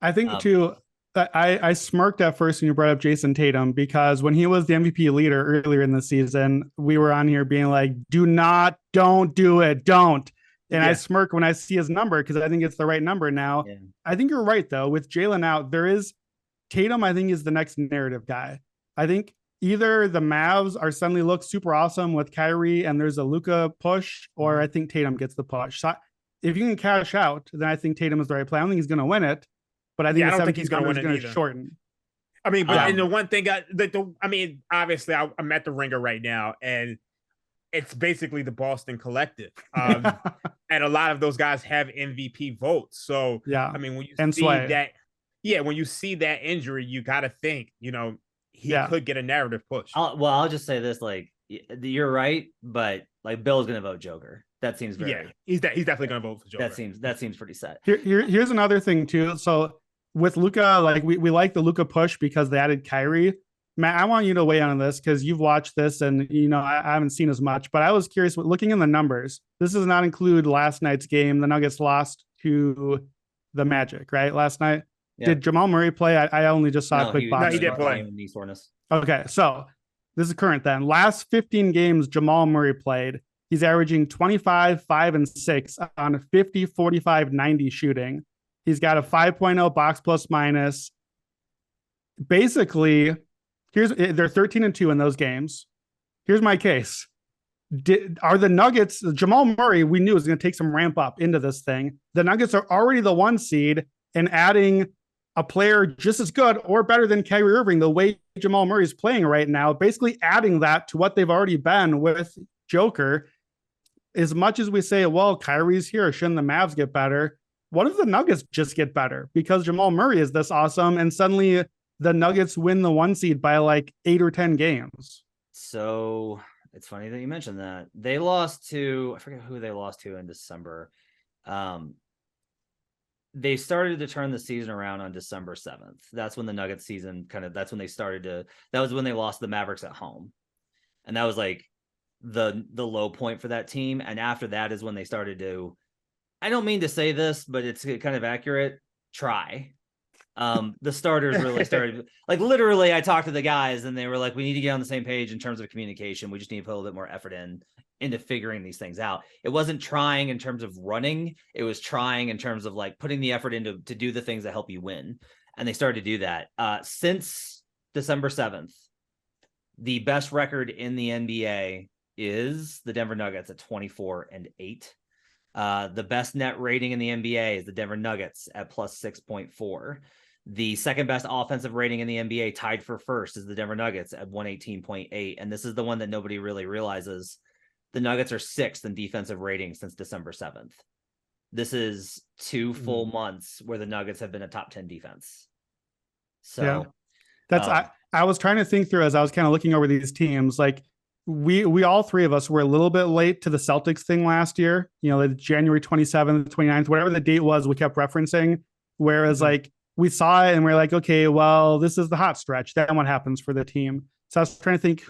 I think too. I smirked at first when you brought up Jason Tatum because when he was the MVP leader earlier in the season, we were on here being like, don't do it, don't. And I smirk when I see his number because I think it's the right number now. Yeah. I think you're right, though. With Jalen out, Tatum, I think, is the next narrative guy. I think either the Mavs are suddenly look super awesome with Kyrie and there's a Luka push, or I think Tatum gets the push. So if you can cash out, then I think Tatum is the right play. I don't think he's going to win it, but I think
I don't think he's going to win it either.
Shorten.
I mean, but and the one thing, obviously, I'm at the Ringer right now, and it's basically the Boston Collective, and a lot of those guys have MVP votes. So I mean, when you see that, when you see that injury, you got to think, he could get a narrative push.
I'll just say this: like, you're right, but like Bill's going to vote Joker. That seems very.
He's definitely going to vote for Joker.
That seems pretty set.
Here's another thing too. So with Luka, like we like the Luka push because they added Kyrie. Matt, I want you to weigh in on this because you've watched this and I haven't seen as much, but I was curious looking in the numbers. This does not include last night's game. The Nuggets lost to the Magic, right? Last night. Yeah. Did Jamal Murray play? I only just saw a quick box.
No, he did play.
Okay, so this is current then. Last 15 games Jamal Murray played. He's averaging 25, 5, and 6 on 50, 45, 90 shooting. He's got a 5.0 box plus minus. Basically, they're 13-2 in those games. Here's my case. Are the Nuggets, Jamal Murray, we knew was going to take some ramp up into this thing. The Nuggets are already the 1 seed, and adding a player just as good or better than Kyrie Irving, the way Jamal Murray is playing right now, basically adding that to what they've already been with Joker. As much as we say, well, Kyrie's here, shouldn't the Mavs get better? What if the Nuggets just get better because Jamal Murray is this awesome and suddenly the Nuggets win the 1 seed by like 8 or 10 games?
So it's funny that you mentioned that. They lost to, I forget who they lost to in December. They started to turn the season around on December 7th. That's when the Nuggets season that's when they started to, that was when they lost the Mavericks at home. And that was like the low point for that team. And after that is when they started to, I don't mean to say this, but it's kind of accurate, try. The starters really started, like literally I talked to the guys and they were like, we need to get on the same page in terms of communication. We just need to put a little bit more effort into figuring these things out. It wasn't trying in terms of running. It was trying in terms of like putting the effort into to do the things that help you win. And they started to do that. Since December 7th, the best record in the NBA is the Denver Nuggets at 24-8. The best net rating in the NBA is the Denver Nuggets at plus 6.4. The second best offensive rating in the NBA, tied for first, is the Denver Nuggets at 118.8. And this is the one that nobody really realizes. the Nuggets are 6th in defensive rating since December 7th. This is 2 full months where the Nuggets have been a top 10 defense. So
that's I was trying to think through as I was kind of looking over these teams. Like we all three of us were a little bit late to the Celtics thing last year. You know, the January 27th, 29th, whatever the date was, we kept referencing. Whereas like we saw it and we're like, okay, well, this is the hot stretch. Then what happens for the team? So I was trying to think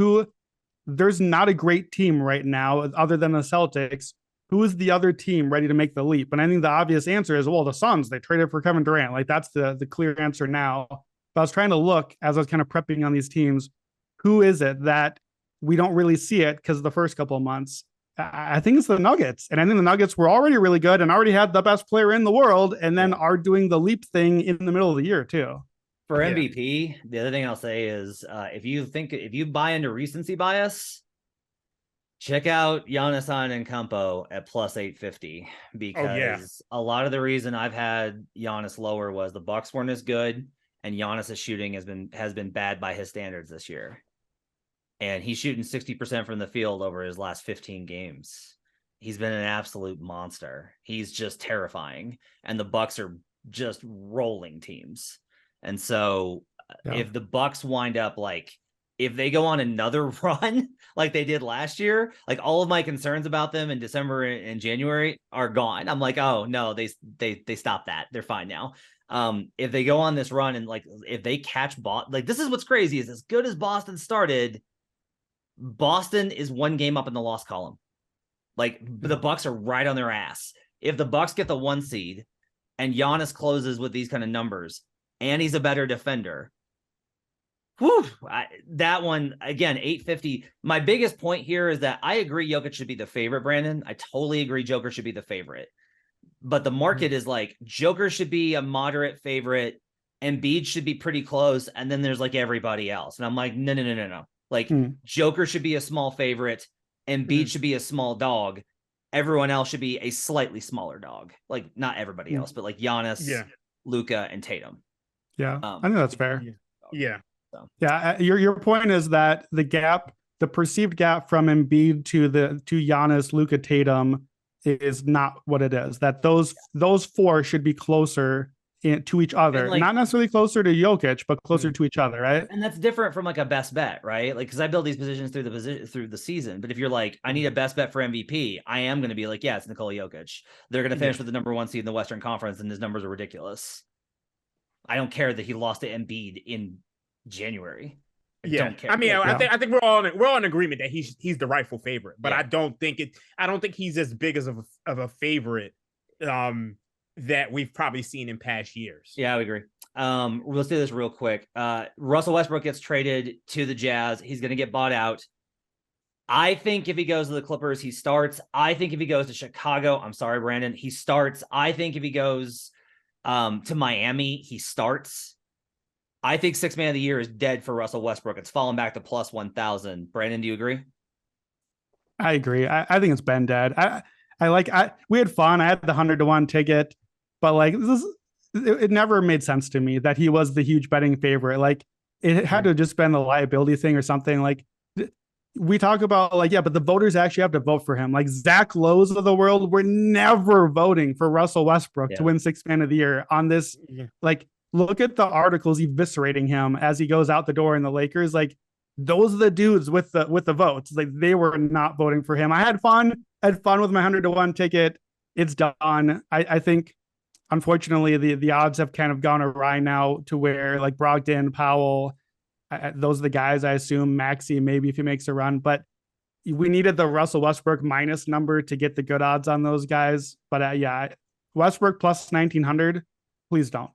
there's not a great team right now other than the Celtics. Who is the other team ready to make the leap? And I think the obvious answer is, well, the Suns, they traded for Kevin Durant. Like that's the clear answer now. But I was trying to look as I was kind of prepping on these teams, who is it that we don't really see it because of the first couple of months? I think it's the Nuggets. And I think the Nuggets were already really good and already had the best player in the world and then are doing the leap thing in the middle of the year too.
For MVP, the other thing I'll say is if you buy into recency bias, check out Giannis Antetokounmpo at plus 850 because a lot of the reason I've had Giannis lower was the Bucks weren't as good and Giannis's shooting has been bad by his standards this year. And he's shooting 60% from the field over his last 15 games. He's been an absolute monster. He's just terrifying. And the Bucks are just rolling teams. And so if the Bucks wind up if they go on another run like they did last year, like all of my concerns about them in December and January are gone. I'm like, oh no, they stopped that. They're fine now. If they go on this run and if they catch Boston, this is what's crazy is as good as Boston started, Boston is 1 game up in the loss column. The Bucks are right on their ass. If the Bucks get the 1 seed and Giannis closes with these kind of numbers and he's a better defender, that one again, 850. My biggest point here is that I agree Jokic should be the favorite, Brandon. I totally agree Joker should be the favorite. But the market is Joker should be a moderate favorite, Embiid should be pretty close, and then there's everybody else. And I'm like, no. Joker should be a small favorite, Embiid should be a small dog. Everyone else should be a slightly smaller dog. Not everybody else, but Giannis, Luka, and Tatum.
Yeah, I think that's fair.
Yeah.
So.
Yeah, your point is that the perceived gap from Embiid to Giannis, Luka, Tatum is not what it is. That those 4 should be closer to each other, not necessarily closer to Jokic, but closer to each other, right?
And that's different from a best bet, right? Because I build these positions through the season. But if you're I need a best bet for MVP, I am going to be it's Nikola Jokic. They're going to finish with the number 1 seed in the Western Conference, and his numbers are ridiculous. I don't care that he lost to Embiid in January. I don't care.
I mean, I think we're all in agreement that he's the rightful favorite, but I don't think he's as big of a favorite that we've probably seen in past years.
Yeah, I would agree. Let's do this real quick. Russell Westbrook gets traded to the Jazz. He's going to get bought out. I think if he goes to the Clippers, he starts. I think if he goes to Chicago, I'm sorry, Brandon, he starts. I think if he goes to Miami, he starts. I think 6th man of the year is dead for Russell Westbrook. It's fallen back to plus 1,000. Brandon, do you agree?
I agree. I think it's been dead. We had fun. I had the 100-1 ticket, but it never made sense to me that he was the huge betting favorite. It had to just been the liability thing or something. We talk about but the voters actually have to vote for him. Zach Lowe's of the world were never voting for Russell Westbrook to win 6th man of the year on this. Look at the articles eviscerating him as he goes out the door in the Lakers. Those are the dudes with the votes. They were not voting for him. I had fun with my 100-1 ticket. It's done. I think, unfortunately, the odds have kind of gone awry now to where Brogdon, Powell, those are the guys I assume. Maxey, maybe if he makes a run, but we needed the Russell Westbrook minus number to get the good odds on those guys. But Westbrook plus 1,900. Please don't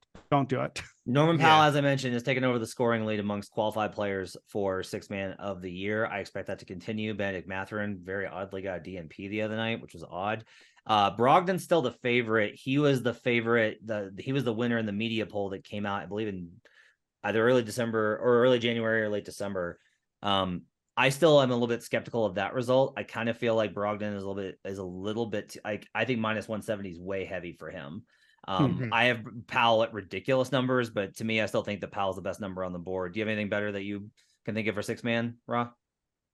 do it.
Norman Powell, as I mentioned, has taken over the scoring lead amongst qualified players for 6th man of the year. I expect that to continue. Benedict Mathurin very oddly got a DNP the other night, which was odd. Brogdon's still the favorite. He was the favorite. He was the winner in the media poll that came out, I believe, in either early December or early January or late December. I still am a little bit skeptical of that result. I kind of feel like Brogdon is a little bit. I think minus 170 is way heavy for him. I have Powell at ridiculous numbers, but to me, I still think that Powell's the best number on the board. Do you have anything better that you can think of for 6 man, Ra?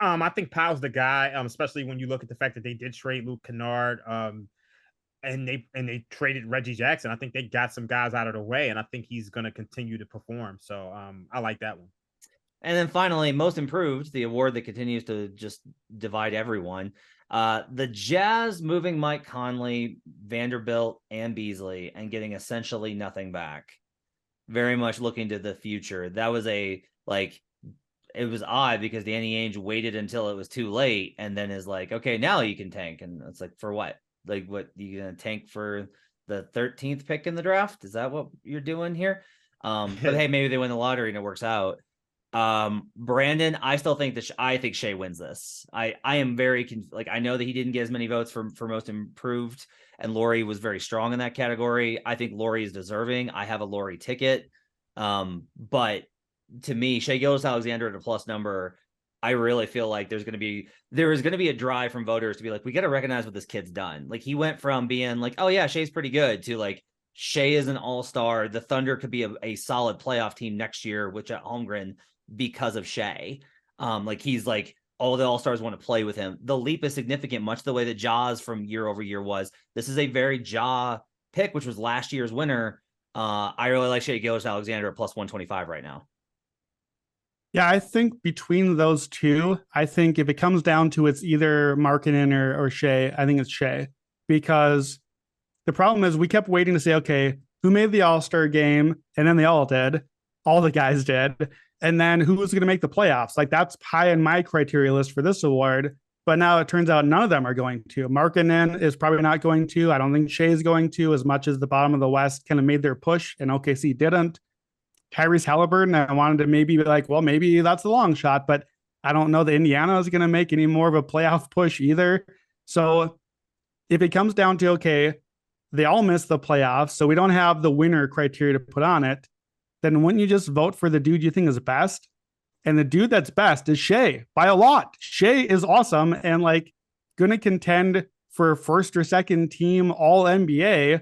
I think Powell's the guy, especially when you look at the fact that they did trade Luke Kennard, and they traded Reggie Jackson. I think they got some guys out of the way, and I think he's going to continue to perform. So I like that one.
And then finally, most improved, the award that continues to just divide everyone. The Jazz moving Mike Conley, Vanderbilt, and Beasley and getting essentially nothing back. Very much looking to the future. That was it was odd because Danny Ainge waited until it was too late and then is like, okay, now you can tank. And it's like, for what? Like, what, you gonna tank for the 13th pick in the draft? Is that what you're doing here? But hey, maybe they win the lottery and it works out. Brandon, I still think I think Shea wins this. I am very I know that he didn't get as many votes for most improved, and Laurie was very strong in that category. I think Laurie is deserving. I have a Laurie ticket. But to me, Shea Gilgeous-Alexander at a plus number, I really feel like there is going to be a drive from voters to be like, we got to recognize what this kid's done. Like, he went from being like, oh yeah, Shea's pretty good, to like, Shea is an all-star. The Thunder could be a solid playoff team next year, which at Holmgren, because of Shea. He's like, all the all-stars want to play with him. The leap is significant, much the way that Ja's from year over year was. This is a very Ja pick, which was last year's winner. I really like Shea Gilgeous-Alexander at plus 125 right now.
Yeah, I think between those two, I think if it comes down to it's either Markkanen or Shea, I think it's Shea. Because the problem is we kept waiting to say, okay, who made the All-Star game? And then they all did. All the guys did. And then who was going to make the playoffs? Like, that's high in my criteria list for this award. But now it turns out none of them are going to. Markkanen is probably not going to. I don't think Shea is going to, as much as the bottom of the West kind of made their push and OKC didn't. Tyrese Halliburton, I wanted to maybe be like, well, maybe that's the long shot, but I don't know that Indiana is going to make any more of a playoff push either. So if it comes down to, okay, they all missed the playoffs, so we don't have the winner criteria to put on it, then wouldn't you just vote for the dude you think is best? And the dude that's best is Shea by a lot. Shea is awesome and like going to contend for first or second team all NBA.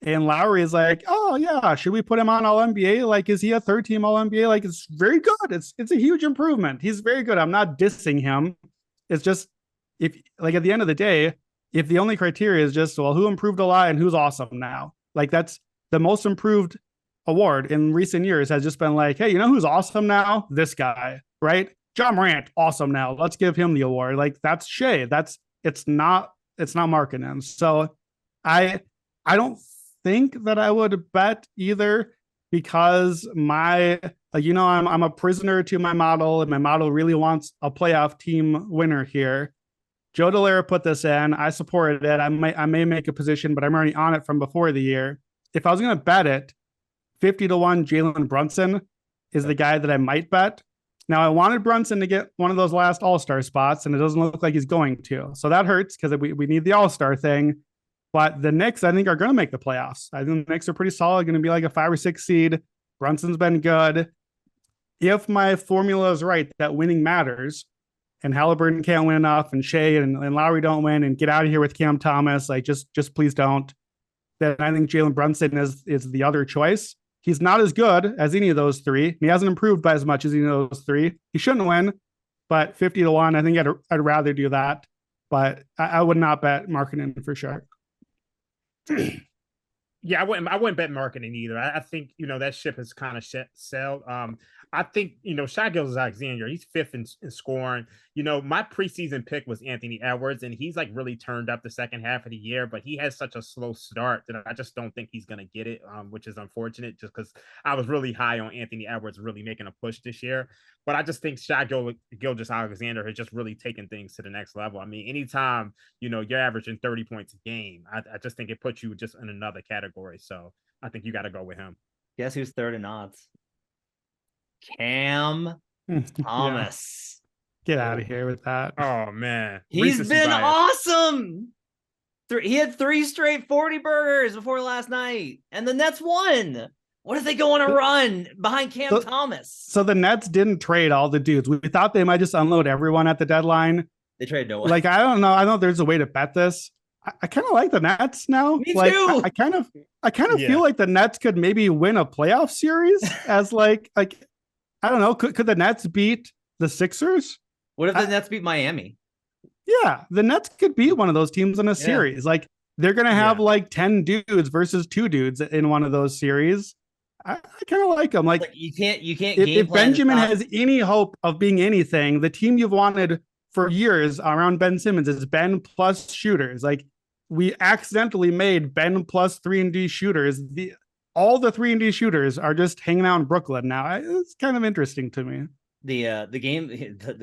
And Lowry is like, oh yeah, should we put him on all NBA? Like, is he a third team all NBA? Like, it's very good. It's a huge improvement. He's very good. I'm not dissing him. It's just, if like at the end of the day, if the only criteria is just, well, who improved a lot and who's awesome now? Like, that's the most improved award in recent years has just been like, hey, you know who's awesome now? This guy, right? John Morant, awesome now. Let's give him the award. Like, that's Shea. It's not Markkanen. So I don't think that I would bet either, because I'm a prisoner to my model, and my model really wants a playoff team winner here. Joe Dallaire put this in. I supported it. I may make a position, but I'm already on it from before the year. If I was going to bet it, 50-1 Jalen Brunson is the guy that I might bet. Now, I wanted Brunson to get one of those last All-Star spots, and it doesn't look like he's going to. So that hurts because we need the All-Star thing. But the Knicks, I think, are going to make the playoffs. I think the Knicks are pretty solid, going to be like a 5 or 6 seed. Brunson's been good. If my formula is right, that winning matters, and Halliburton can't win enough, and Shea and Lowry don't win, and get out of here with Cam Thomas, like just please don't, then I think Jalen Brunson is the other choice. He's not as good as any of those three. He hasn't improved by as much as any of those three. He shouldn't win, but 50-1, I think I'd rather do that. But I would not bet Markkanen for sure.
Yeah, I wouldn't bet Markkanen either. I think, that ship has kind of sailed. I think, Shai Gilgeous-Alexander, he's 5th in scoring. My preseason pick was Anthony Edwards, and he's like really turned up the second half of the year, but he has such a slow start that I just don't think he's going to get it, which is unfortunate, just because I was really high on Anthony Edwards really making a push this year. But I just think Shai Gilgeous-Alexander has just really taken things to the next level. I mean, anytime, you're averaging 30 points a game, I just think it puts you just in another category. So I think you got to go with him.
Guess who's third in odds? Cam Thomas.
Yeah. Get out of here with that.
Oh man,
he's been awesome. He had 3 straight 40 burgers before last night, and the Nets won. What if they go on a run behind Cam Thomas?
So the Nets didn't trade all the dudes. We thought they might just unload everyone at the deadline.
They traded no one.
Like, I don't know. I know there's a way to bet this. I kind of like the Nets now.
Me
like,
too.
I kind of feel like the Nets could maybe win a playoff series as like I don't know. Could the Nets beat the Sixers?
What if the Nets beat Miami?
Yeah, the Nets could beat one of those teams in a series. Like they're gonna have like 10 dudes versus 2 dudes in one of those series. I kind of like them. Like
you can't
if Benjamin has any hope of being anything, the team you've wanted for years around Ben Simmons is Ben plus shooters. Like we accidentally made Ben plus 3-and-D shooters. All the 3-and-D shooters are just hanging out in Brooklyn now. It's kind of interesting to me.
The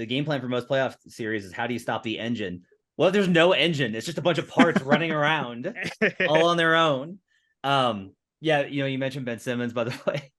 game plan for most playoff series is how do you stop the engine? Well, there's no engine. It's just a bunch of parts running around all on their own. Yeah, you mentioned Ben Simmons, by the way.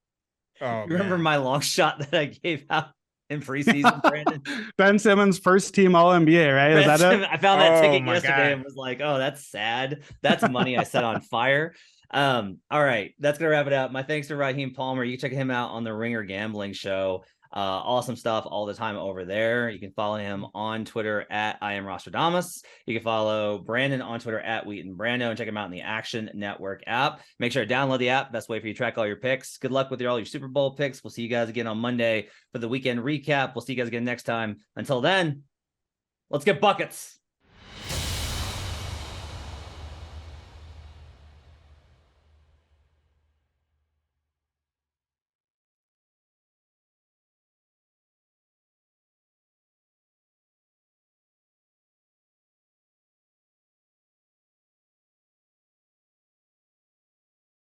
Oh,
you remember my long shot that I gave out in preseason, Brandon?
Ben Simmons, first team All-NBA, right? Is that it?
I found that ticket yesterday and was like, oh, that's sad. That's money I set on fire. All right, that's gonna wrap it up. My thanks to Raheem Palmer. You can check him out on the Ringer Gambling Show. Awesome stuff all the time over there. You can follow him on Twitter at I am Rostradamus. You can follow Brandon on Twitter at Wheaton Brando and check him out in the Action Network app. Make sure to download the app. Best way for you to track all your picks. Good luck with all your Super Bowl picks. We'll see you guys again on Monday for the weekend recap. We'll see you guys again next time. Until then, let's get buckets.